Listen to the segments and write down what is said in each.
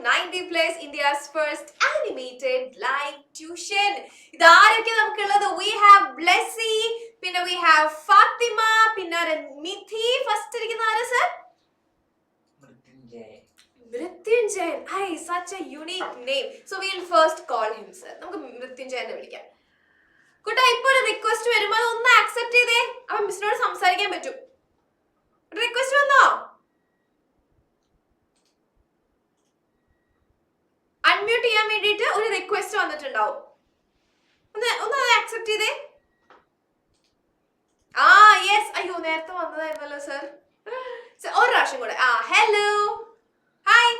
90 plus India's first animated live tuition. ഇതാരൊക്കെ നമുക്കുള്ളത്? We have Blessy, പിന്നെ we have Fatima, പിന്നെ Mithi. First ഇരിക്കുന്ന ആരാ sir? Mrityunjayan. Hi, such a unique name. So we'll first call him sir. നമുക്ക് മൃത്യുഞ്ജയനെ വിളിക്കാം. കുട്ടാ, ഇപ്പൊ ഒരു റിക്വസ്റ്റ് വരുമ്പോ ഒന്ന് ആക്സെപ്റ്റ് ചെയ്തേ. അപ്പൊ മിസ്സിനോട് സംസാരിക്കാൻ പറ്റും. റിക്വസ്റ്റ് വന്നോ? അൺമ്യൂട്ട് ചെയ്യാൻ വേണ്ടിയിട്ട് ഒരു റിക്വസ്റ്റ് വന്നിട്ടുണ്ടാവും. ഒന്ന് ആക്സെപ്റ്റ് ചെയ്തേ. യെസ്. അയ്യോ, നേരത്തെ വന്നതായിരുന്നല്ലോ സർ. ഒരു പ്രാവശ്യം കൂടെ. Hello, hi.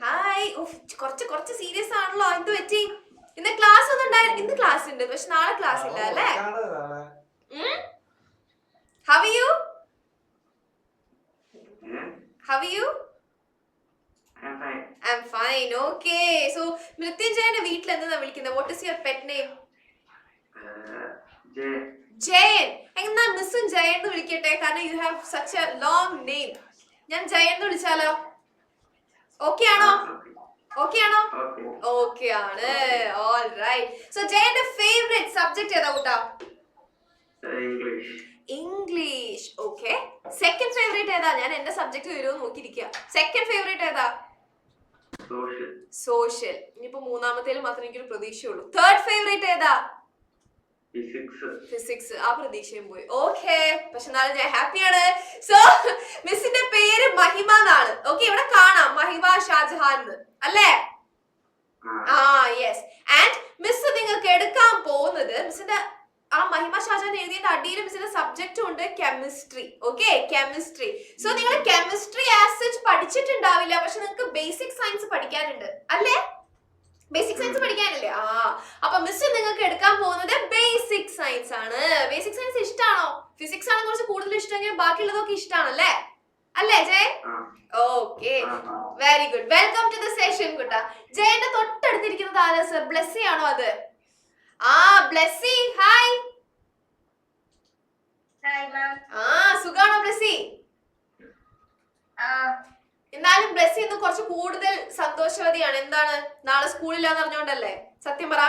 ഹായ്. കുറച്ച് സീരിയസ് ആണല്ലോ. എന്ത് പറ്റി? ഇന്ന് ക്ലാസ് ഒന്നും ഉണ്ടായിരുന്നു. ഇന്ന് ക്ലാസ് ഉണ്ട്, പക്ഷെ നാളെ ക്ലാസ് ഇല്ല അല്ലേ? How are you? How are you? I'm fine. Okay. So, മൃത്യുഞ്ജയന്റെ വീട്ടിൽ എന്താ വിളിക്കുന്നത്? What is your pet name? Jayan. എന്നാ മിസ്സും ജയൻ എന്ന് വിളിക്കട്ടെ, കാരണം you have such a long name. ഞാൻ ജയൻ എന്ന് വിളിച്ചാലോ? ഓക്കെ ആണോ? ഓക്കെ ആണോ? ഓക്കെ ആണ്. All right. So, ജയന്റെ ഫേവറേറ്റ് സബ്ജക്ട് ഏതാ കൂട്ടാ? ഇംഗ്ലീഷ്. ഓക്കെ. സെക്കൻഡ് ഫേവറേറ്റ് ഏതാ? ഞാൻ എന്റെ സബ്ജക്ട് വരുമോ നോക്കിയിരിക്കുക. സെക്കൻഡ് ഫേവറേറ്റ് ഏതാ? സോഷ്യൽ. ഇനിയിപ്പോ മൂന്നാമത്തേൽ മാത്രമേ എനിക്കൊരു പ്രതീക്ഷയുള്ളൂ. തേർഡ് ഫേവറേറ്റ് ഏതാ? ഫിസിക്സ്. ആ പ്രതീക്ഷയും പോയി. ഓക്കെ, പക്ഷെ എന്നാലും ഞാൻ ഹാപ്പിയാണ്. സോ മിസ്സിന്റെ പേര് മഹിമ എന്നാണ്. ഓക്കെ, ഇവിടെ കാണാം മഹിമ ഷാജഹാൻ അല്ലേ? യെസ്. ആൻഡ് മിസ് നിങ്ങൾക്ക് എടുക്കാൻ പോകുന്നത് മിസ്സിന്റെ ആ മഹിമ ഷാജഹാൻ എഴുതിയതിന്റെ അടിയിൽ മിസ്സിന്റെ സബ്ജക്റ്റും ഉണ്ട്, കെമിസ്ട്രി. Okay, chemistry. സോ നിങ്ങൾ കെമിസ്ട്രി ആസ് സച്ച് പഠിച്ചിട്ടുണ്ടാവില്ല, പക്ഷെ നിങ്ങൾക്ക് ബേസിക് സയൻസ് പഠിക്കാനുണ്ട് അല്ലേ? ബേസിക് സയൻസ് പഠിക്കാനില്ലേ? അപ്പൊ മിസ് നിങ്ങൾക്ക് എടുക്കാൻ പോകുന്നത് ബേസിക് സയൻസ് ആണ്. ബേസിക് സയൻസ് ഇഷ്ടമാണോ? ഫിസിക്സ് ആണ് കുറച്ച് കൂടുതൽ ഇഷ്ടമെങ്കിൽ ബാക്കിയുള്ളതൊക്കെ ഇഷ്ടമാണല്ലേ? അല്ലേ Jayan? Okay, very good. Welcome to the session കുട്ടാ. ജയന്റെ തൊട്ടടുത്തിരിക്കുന്നത് ആരാ സർ? ബ്ലെസ്സി ആണോ അത്? ബ്ലെസ്സി. ഹായ്. സുഖാണോ ബ്ലെസ്സി? എന്നാലും ബ്ലെസ്സി ഇന്ന് കുറച്ച് കൂടുതൽ സന്തോഷവതിയാണ്. എന്താണ്? നാളെ സ്കൂളില്ലാന്ന് അറിഞ്ഞോണ്ടല്ലേ? സത്യം പറ.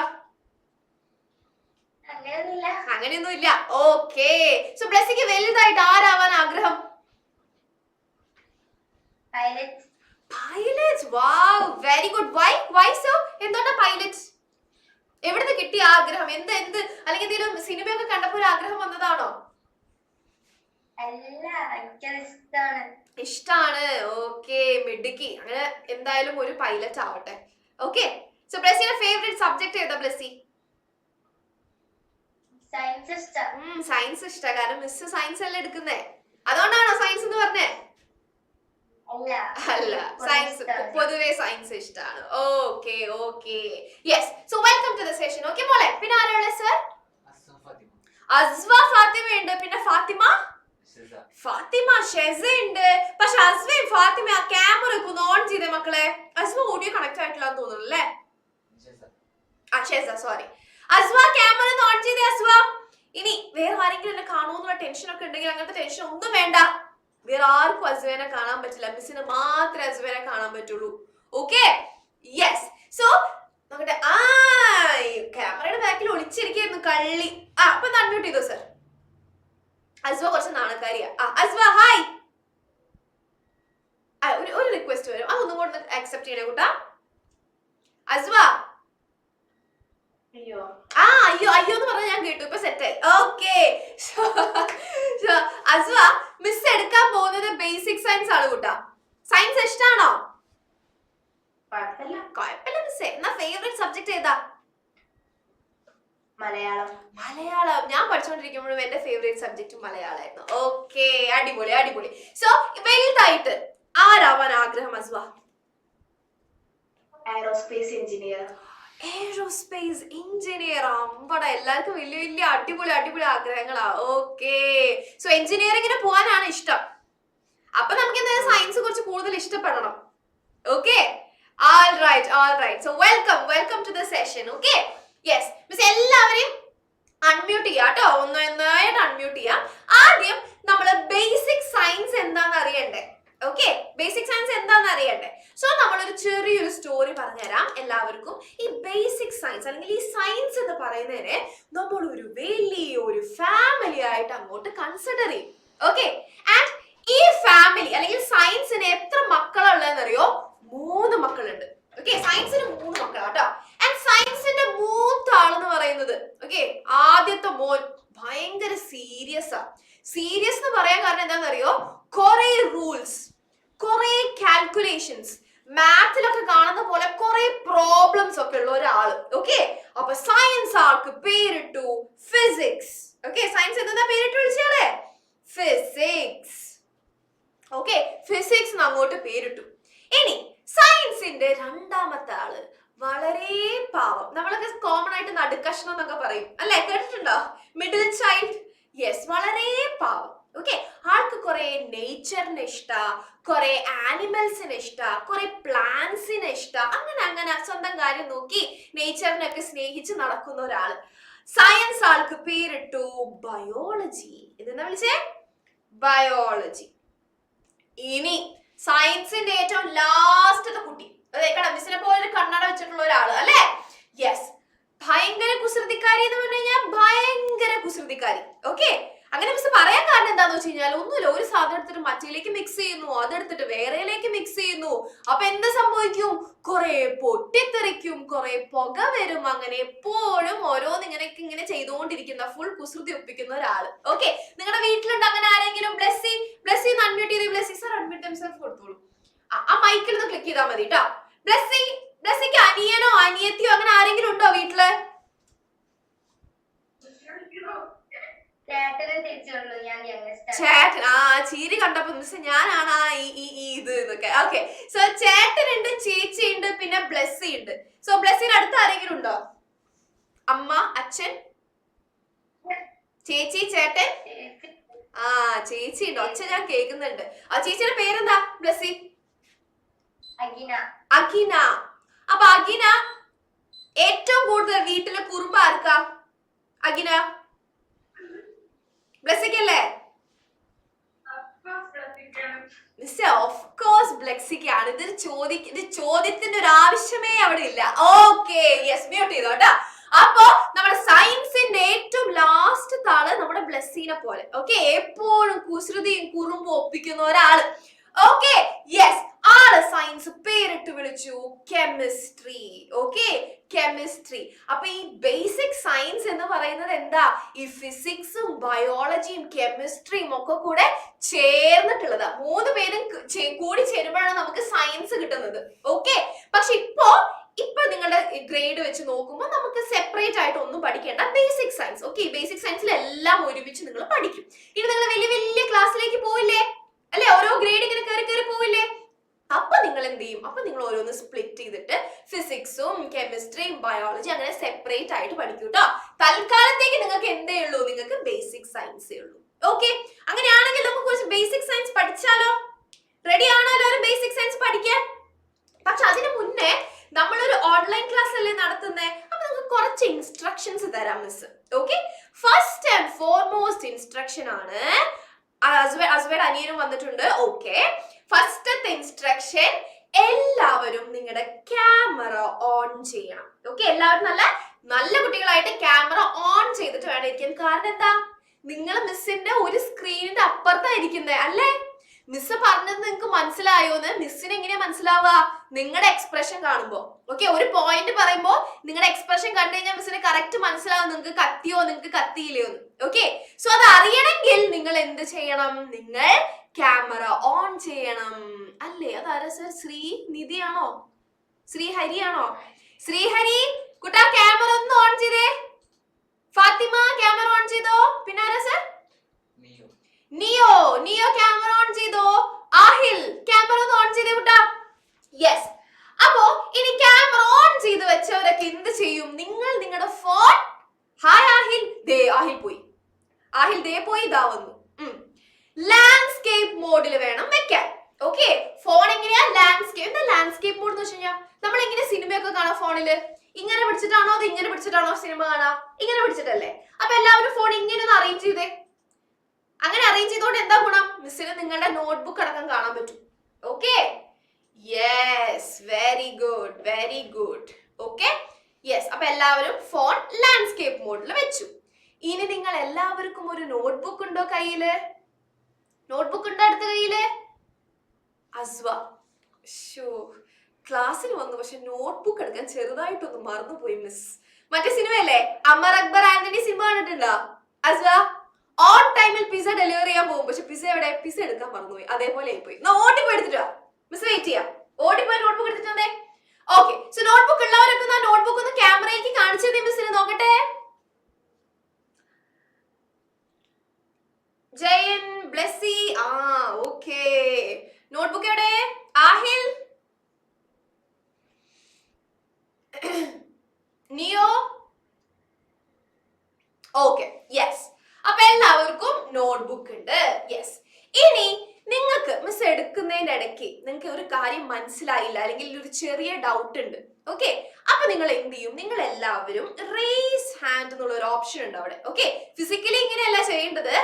അങ്ങനെയൊന്നും ഇല്ല. ഓക്കെ. സോ ബ്ലെസ്സിക്ക് വലുതായിട്ട് ആരാവാൻ ആഗ്രഹം? Pilot. Wow, very good. Why so? എന്തുകൊണ്ടാ പൈലറ്റ്? എവിടുന്ന് കിട്ടിയ ആഗ്രഹം? എന്ത് അല്ലെങ്കിൽ എന്തെങ്കിലും സിനിമയൊക്കെ കണ്ടപ്പോ ഒരു ആഗ്രഹം വന്നതാണോ? ഇഷ്ടാണ്. ഓക്കെ, മിടുക്കി. അങ്ങനെ എന്തായാലും ഒരു പൈലറ്റ് ആവട്ടെ. ഓക്കെ. സോ ബ്ലെസ്സിയുടെ ഫേവറേറ്റ് സബ്ജക്ട് ഏതാ ബ്ലെസ്സി? സയൻസ് ഇഷ്ട. കാരണം മിസ് സയൻസ് അല്ലേ എടുക്കുന്നേ, അതുകൊണ്ടാണോ സയൻസ് എന്ന് പറഞ്ഞേ? അല്ല, സയൻസ് പൊതുവെ സയൻസ് ഇഷ്ടമാണ്. Okay okay, yes. So welcome to the session. Okay മോളെ, പിന്നെ ആരാണ് സർ? അസ്വ ഫാത്തിമ ഉണ്ട്. പിന്നെ ഫാത്തിമ ഷെസ ഉണ്ട്. പക്ഷെ അസ്വയും ഫാത്തിമ ആ ക്യാമറ ഒക്കെ ഒന്ന് ഓൺ ചെയ്തേ മക്കളെ. അസ്വ ഓഡിയോ കണക്ട് ആയിട്ടില്ലാന്ന് തോന്നുന്നു അല്ലേ? ഷെസ, സോറി. അസ്വ ക്യാമറ ഒന്ന് ഓൺ ചെയ്തേ അസ്വ. ഇനി വേറെ ആരെങ്കിലും എന്നെ കാണുമെന്നുള്ള ടെൻഷൻ ഒക്കെ ഉണ്ടെങ്കിൽ അങ്ങനത്തെ ടെൻഷൻ ഒന്നും വേണ്ട. വേറെ ആർക്കും അസ്വേനെ കാണാൻ പറ്റില്ല, മിസ്സിന് മാത്രമേ അസ്വേനെ കാണാൻ പറ്റുള്ളൂ. Okay, yes. സോ നോക്കട്ടെ. ക്യാമറയുടെ ബാക്കിൽ ഒളിച്ചിരിക്കുന്നു കള്ളി. അപ്പൊ അൺമ്യൂട്ട് ചെയ്തോ സർ. അസ്വ കുറച്ച് നാണക്കാരിയാ. അസ്വ ഹായ്. ഒരു റിക്വസ്റ്റ് വരും, അതൊന്നും കൂടെ അക്സെപ്റ്റ് ചെയ്യണേ കൂട്ടാ. അസ്വ. അയ്യോ എന്ന് പറഞ്ഞാൽ ഞാൻ കേട്ടു. ഇപ്പൊ സെറ്റായി. ഓക്കെ. അസ്വ, മിസ് എടുക്കാൻ പോകുന്നത് ബേസിക് സയൻസ് ആണ് കൂട്ടാ. സയൻസ് ഇഷ്ടാണോ? കുഴപ്പമില്ല മിസ്സേ. എന്നാ ഫേവറേറ്റ് സബ്ജക്ട് ഏതാ? മലയാളം. ഞാൻ പഠിച്ചുകൊണ്ടിരിക്കുമ്പോഴും എന്റെ ഫേവറേറ്റ് സബ്ജക്ട് മലയാളമായിരുന്നു. ഓക്കെ, അടിപൊളി. സോ വലുതായിട്ട് ആരാവാൻ ആഗ്രഹം അസ്വ? Aerospace engineer. അമ്പട, എല്ലാവർക്കും വലിയ വലിയ അടിപൊളി ആഗ്രഹങ്ങളാ. ഓക്കെ. സോ എഞ്ചിനീയറിംഗിന് പോകാനാണ് ഇഷ്ടം. അപ്പൊ നമുക്ക് എന്തായാലും സയൻസ് കുറച്ച് കൂടുതൽ ഇഷ്ടപ്പെടണം. Okay, all right. So welcome to the session. Okay, yes. Miss എല്ലാവരെയും അൺമ്യൂട്ട് ചെയ്യാം കേട്ടോ. ഒന്നായിട്ട് അൺമ്യൂട്ട് ചെയ്യാം. ആദ്യം നമ്മള് ബേസിക് സയൻസ് എന്താന്ന് അറിയണ്ടേ? ഓക്കെ, ബേസിക് സയൻസ് എന്താണെന്ന് അറിയണ്ടേ? സോ നമ്മളൊരു ചെറിയൊരു സ്റ്റോറി പറഞ്ഞുതരാം എല്ലാവർക്കും. ഈ ബേസിക് സയൻസ് അല്ലെങ്കിൽ ഈ സയൻസ് എന്ന് പറയുന്നതിനെ നമ്മൾ ഒരു വലിയൊരു ഫാമിലി ആയിട്ട് അങ്ങോട്ട് കൺസിഡർ ചെയ്യും. ഓക്കെ, ആൻഡ് ഈ ഫാമിലി അല്ലെങ്കിൽ സയൻസിന് എത്ര മക്കളുള്ളതെന്ന് അറിയോ? 3 മക്കളുണ്ട്. ഓക്കെ, സയൻസിന് 3 മക്കളാട്ടോ. ആൻഡ് സയൻസിന്റെ മൂത്ത ആളെന്ന് പറയുന്നത് ഓക്കെ ആദ്യത്തെ മോൻ ഭയങ്കര സീരിയസ് എന്ന് പറയാൻ കാരണം എന്താണെന്നറിയോ? കുറെ റൂൾസ്, കുറെ കാൽക്കുലേഷൻസ്, മാത്തിലൊക്കെ കാണുന്ന പോലെ കുറെ പ്രോബ്ലംസ് ഒക്കെ ഉള്ള ഒരാള്. ഓക്കെ, അപ്പൊ സയൻസ് ആൾക്ക് പേരിട്ടു ഫിസിക്സ്. ഓക്കെ, സയൻസ് എന്താ പേരിട്ട് വിളിച്ചാലേ? ഫിസിക്സ്. ഓക്കെ, ഫിസിക്സ് അങ്ങോട്ട് പേരിട്ടു. ഇനി സയൻസിന്റെ രണ്ടാമത്തെ ആള് വളരെ പാവം. നമ്മളൊക്കെ കോമൺ ആയിട്ട് നടുക്കഷ്ണം എന്നൊക്കെ പറയും അല്ലെ, കേട്ടിട്ടുണ്ടോ? Middle child. യെസ്, വളരെ പാവം. ഓക്കെ, ആൾക്ക് കുറെ നേച്ചറിന് ഇഷ്ട, കുറെ ആനിമൽസിന് ഇഷ്ട, കുറെ പ്ലാന്റ്സിന് ഇഷ്ട, അങ്ങനെ സ്വന്തം കാര്യം നോക്കി നേച്ചറിനൊക്കെ സ്നേഹിച്ച് നടക്കുന്ന ഒരാള്. സയൻസ് ആൾക്ക് പേരിട്ടു ബയോളജി. ഇതെന്താ വിളിച്ചേ? ബയോളജി. ഇനി സയൻസിന്റെ ഏറ്റവും ലാസ്റ്റത്തെ കുട്ടി, അതെ മിസ്സിനെ പോലെ കണ്ണട വെച്ചിട്ടുള്ള ഒരാള് അല്ലെ? യെസ്, ഭയങ്കര കുസൃതിക്കാരി എന്ന് പറഞ്ഞു കഴിഞ്ഞാൽ ഭയങ്കര കുസൃതിക്കാരി. ഓക്കെ, അങ്ങനെ മിസ് പറയാൻ കാരണം എന്താന്ന് വെച്ച് കഴിഞ്ഞാൽ ഒന്നുമില്ല, ഒരു സാധനം എടുത്തിട്ട് മറ്റേലേക്ക് മിക്സ് ചെയ്യുന്നു, അതെടുത്തിട്ട് വേറെയിലേക്ക് മിക്സ് ചെയ്യുന്നു. അപ്പൊ എന്ത് സംഭവിക്കും? കുറെ പൊട്ടിത്തെറിക്കും, കുറെ പുക വരും. അങ്ങനെ എപ്പോഴും ഓരോന്ന് ഇങ്ങനെ ചെയ്തുകൊണ്ടിരിക്കുന്ന ഫുൾ കുസൃതി ഒപ്പിക്കുന്ന ഒരാള്. ഓക്കെ, നിങ്ങളുടെ വീട്ടിലുണ്ട് അങ്ങനെ ആരെങ്കിലും? ബ്ലെസ്സി അൺമ്യൂട്ട് ചെയ്ത്. ബ്ലെസ്സി സർ അൺമ്യൂട്ട് ഹിംസെൽഫ് കൊടുത്തോളൂ. ആ മൈക്കിൽ ഒന്ന് ക്ലിക്ക് ചെയ്താൽ മതി കേട്ടോ. ബ്ലെസ്സിക്ക് അനിയനോ അനിയത്തിയോ അങ്ങനെ ആരെങ്കിലും ഉണ്ടോ വീട്ടില്? ചേട്ടൻ. ചീരി കണ്ടപ്പോ മിസ് ഞാനാണ് ഇത് എന്നൊക്കെ. ഓക്കെ, സോ ചേട്ടനുണ്ട്, ചേച്ചിയുണ്ട്, പിന്നെ ബ്ലെസ്സി ഉണ്ട്. സോ ബ്ലെസ്സിന്റെ അടുത്ത് ആരെങ്കിലും ഉണ്ടോ? അമ്മ, അച്ഛൻ, ചേച്ചി, ചേട്ടൻ? ചേച്ചി ഉണ്ട്. ഒച്ച ഞാൻ കേൾക്കുന്നുണ്ട്. ആ ചേച്ചിയുടെ പേരെന്താ? ബ്ലെസ്സി? അഖിന. അപ്പൊ അഖിന ഏറ്റവും കൂടുതൽ വീട്ടിലെ കുറുമ്പ് ആർക്കാ? അഖിന? ബ്ലെസ്സിക്കല്ലേ? മിസ് ഓഫ് കോഴ്സ് ബ്ലെസ്സിക്കാണ്. ഇത് ചോദ്യത്തിന്റെ ഒരു ആവശ്യമേ അവിടെ ഇല്ല. ഓക്കെ, യെസ്, മ്യൂട്ട് ചെയ്തോട്ടാ. അപ്പൊ നമ്മുടെ സയൻസിന്റെ ഏറ്റവും ലാസ്റ്റ് ആള് നമ്മുടെ ബ്ലെസ്സിനെ പോലെ. ഓക്കെ, എപ്പോഴും കുസൃതിയും കുറുമ്പും ഒപ്പിക്കുന്ന ഒരാള്. ഓക്കെ, യെസ്, ആള് സയൻസ് പേരിട്ട് വിളിച്ചു കെമിസ്ട്രി. Okay, chemistry. അപ്പൊ ഈ ബേസിക് സയൻസ് എന്ന് പറയുന്നത് എന്താ? ഈ ഫിസിക്സും ബയോളജിയും കെമിസ്ട്രിയും ഒക്കെ കൂടെ ചേർന്നിട്ടുള്ളതാ. 3 പേരും കൂടി ചേരുമ്പോഴാണ് നമുക്ക് സയൻസ് കിട്ടുന്നത്. ഓക്കെ, പക്ഷെ ഇപ്പൊ നിങ്ങളുടെ ഗ്രേഡ് വെച്ച് നോക്കുമ്പോൾ നമുക്ക് സെപ്പറേറ്റ് ആയിട്ട് ഒന്നും പഠിക്കേണ്ട. Basic science. ഓക്കെ, ബേസിക് സയൻസിൽ എല്ലാം ഒരുമിച്ച് നിങ്ങൾ പഠിക്കും. ഇനി നിങ്ങൾ വലിയ ക്ലാസ്സിലേക്ക് പോയില്ലേ അല്ലെ? ഓരോ ഗ്രേഡ് ഇങ്ങനെ കയറി പോയില്ലേ? അപ്പൊ നിങ്ങൾ എന്ത് ചെയ്യും? അപ്പൊ നിങ്ങൾ ഓരോന്ന് സ്പ്ലിറ്റ് ചെയ്തിട്ട് ഫിസിക്സും കെമിസ്ട്രിയും ബയോളജി അങ്ങനെ സെപ്പറേറ്റ് ആയിട്ട് പഠിക്കും കേട്ടോ. തൽക്കാലത്തേക്ക് നിങ്ങൾക്ക് എന്തേ ഉള്ളൂ? നിങ്ങൾക്ക് ബേസിക് സയൻസേ ഉള്ളൂ. ഓക്കെ, അങ്ങനെയാണെങ്കിൽ നമുക്ക് കുറച്ച് ബേസിക് സയൻസ് പഠിച്ചാലോ? റെഡി ആണോ എല്ലാവരും ബേസിക് സയൻസ് പഠിക്കാൻ? പക്ഷെ അതിന് മുന്നേ നമ്മളൊരു ഓൺലൈൻ ക്ലാസ് അല്ലേ നടത്തുന്നേ, അപ്പൊ നമുക്ക് കുറച്ച് ഇൻസ്ട്രക്ഷൻസ് തരാം miss. Okay, first and foremost instruction ആണ്. അസ്വേഡ് അനിയനും വന്നിട്ടുണ്ട്. ഓക്കെ, ഫസ്റ്റത്തെ ഇൻസ്ട്രക്ഷൻ, എല്ലാവരും നിങ്ങളുടെ ക്യാമറ ഓൺ ചെയ്യണം. ഓക്കെ, എല്ലാവരും നല്ല കുട്ടികളായിട്ട് ക്യാമറ ഓൺ ചെയ്തിട്ട് വേണം ഇരിക്കാൻ. കാരണം എന്താ? നിങ്ങൾ മിസ്സിന്റെ ഒരു സ്ക്രീനിന്റെ അപ്പുറത്തായിരിക്കുന്നേ അല്ലേ? മിസ് പറഞ്ഞത് നിങ്ങൾക്ക് മനസ്സിലായോന്ന്? മിസ്സിന് എങ്ങനെയാ മനസ്സിലാവുക? നിങ്ങളുടെ എക്സ്പ്രഷൻ കാണുമ്പോ. ഓക്കെ, ഒരു പോയിന്റ് പറയുമ്പോ നിങ്ങളുടെ എക്സ്പ്രഷൻ കണ്ടു കഴിഞ്ഞാൽ മിസ്സിന് കറക്റ്റ് മനസ്സിലാവും നിങ്ങൾക്ക് കത്തിയോ നിങ്ങൾക്ക് കത്തിയില്ലയോ എന്ന്. ഓക്കെ, സോ അത് അറിയണമെങ്കിൽ നിങ്ങൾ എന്ത് ചെയ്യണം? നിങ്ങൾ ക്യാമറ ഓൺ ചെയ്യണം അല്ലേ? അതാരാ സർ? ശ്രീനിധിയാണോ? ശ്രീഹരിയാണോ? ശ്രീഹരി കുട്ടാ ക്യാമറ ഒന്ന് ഓൺ ചെയ്തേ. ഫാത്തിമ ക്യാമറ ഓൺ ചെയ്തോ. പിന്നെ ആരാ സർ? നിയോ ക്യാമറ ഓൺ ചെയ്തോ. ആഹിൽ ക്യാമറ ഒന്ന് ഓൺ ചെയ്തേ കുട്ടാ. യെസ്, അപ്പോ ഇനി ക്യാമറ ഓൺ ചെയ്ത് വെച്ചവരൊക്കെ എന്ത് ചെയ്യും? നിങ്ങൾ നിങ്ങളുടെ ഫോൺ, ഹായ് ആഹിൽ, ആഹിൽ പോയി ഇതാ വന്നു. ലാൻഡ്സ്കേപ്പ് മോഡിൽ വേണം വെക്കാൻ. ഓക്കെ, ഫോൺ എങ്ങനെയാ? ലാൻഡ്സ്കേപ്പ് മോഡ് എന്ന് വെച്ച് കഴിഞ്ഞാൽ നമ്മൾ എങ്ങനെ സിനിമയൊക്കെ കാണാം ഫോണില്? ഇങ്ങനെ പിടിച്ചിട്ടാണോ അത് ഇങ്ങനെ പിടിച്ചിട്ടാണോ സിനിമ കാണാം? ഇങ്ങനെ പിടിച്ചിട്ടല്ലേ? അപ്പൊ എല്ലാവരും ഫോൺ ഇങ്ങനെ ഒന്ന് അറേഞ്ച് ചെയ്തേ. അങ്ങനെ അറേഞ്ച് ചെയ്തോണ്ട് എന്താ ഗുണം? മിസ്സിന് നിങ്ങളുടെ നോട്ട്ബുക്ക് അടക്കം കാണാൻ പറ്റും. മോഡിൽ വെച്ചു. ഇനി നിങ്ങൾ എല്ലാവർക്കും ഒരു നോട്ട്ബുക്ക് ഉണ്ടോ കയ്യില്? നോട്ട്ബുക്ക് ഉണ്ടോ അടുത്ത കയ്യില്? അസ്വ ക്ലാസ്സിൽ വന്നു, പക്ഷെ നോട്ട്ബുക്ക് എടുക്കാൻ ചെറുതായിട്ടൊന്ന് മറന്നുപോയി മിസ്. മറ്റേ സിനിമയല്ലേ അമർ അക്ബർ ആന്റണി സിനിമ കണ്ടിട്ടുണ്ടോ അസ്വ? ഓൺ ടൈമിൽ പിസ ഡെലിവറി ചെയ്യാൻ പോകും, പക്ഷെ പിസ എവിടെ? പിസ എടുക്കാൻ മറന്നുപോയി. അതേപോലെ ആയിപ്പോയി. ഓടിപ്പോയി എടുത്തിട്ടാ മിസ്, വെയിറ്റ് ചെയ്യാം. ഓടിപ്പോയി നോട്ട്ബുക്ക് എടുത്തിട്ടുണ്ടേ. ഓക്കെ, സോ നോട്ട്ബുക്ക് ഉള്ളവരൊക്കെ നോട്ട്ബുക്ക് ഒന്ന് ക്യാമറയിലേക്ക് കാണിച്ചു തന്നെ മിസ്സിന് നോക്കട്ടെ. ജയൻ, ബ്ലെസ്സി, ഓക്കെ. നോട്ട്ബുക്ക് എവിടെ? ആഹിൽ, നിയോ, ഓക്കെ, യെസ്. അപ്പൊ എല്ലാവർക്കും നോട്ട്ബുക്ക് ഉണ്ട്. യെസ്. ഇനി നിങ്ങൾക്ക് മിസ് എടുക്കുന്നതിന്റെ ഇടയ്ക്ക് നിങ്ങൾക്ക് ഒരു കാര്യം മനസ്സിലായില്ല, അല്ലെങ്കിൽ ഒരു ചെറിയ ഡൗട്ട് ഉണ്ട്. ഓക്കെ, അപ്പൊ നിങ്ങൾ എന്ത് ചെയ്യും? നിങ്ങൾ എല്ലാവരും റേസ് ഹാൻഡ് എന്നുള്ള ഒരു ഓപ്ഷൻ ഉണ്ട് അവിടെ. ഓക്കെ, ഫിസിക്കലി ഇങ്ങനെയല്ല ചെയ്യേണ്ടത്.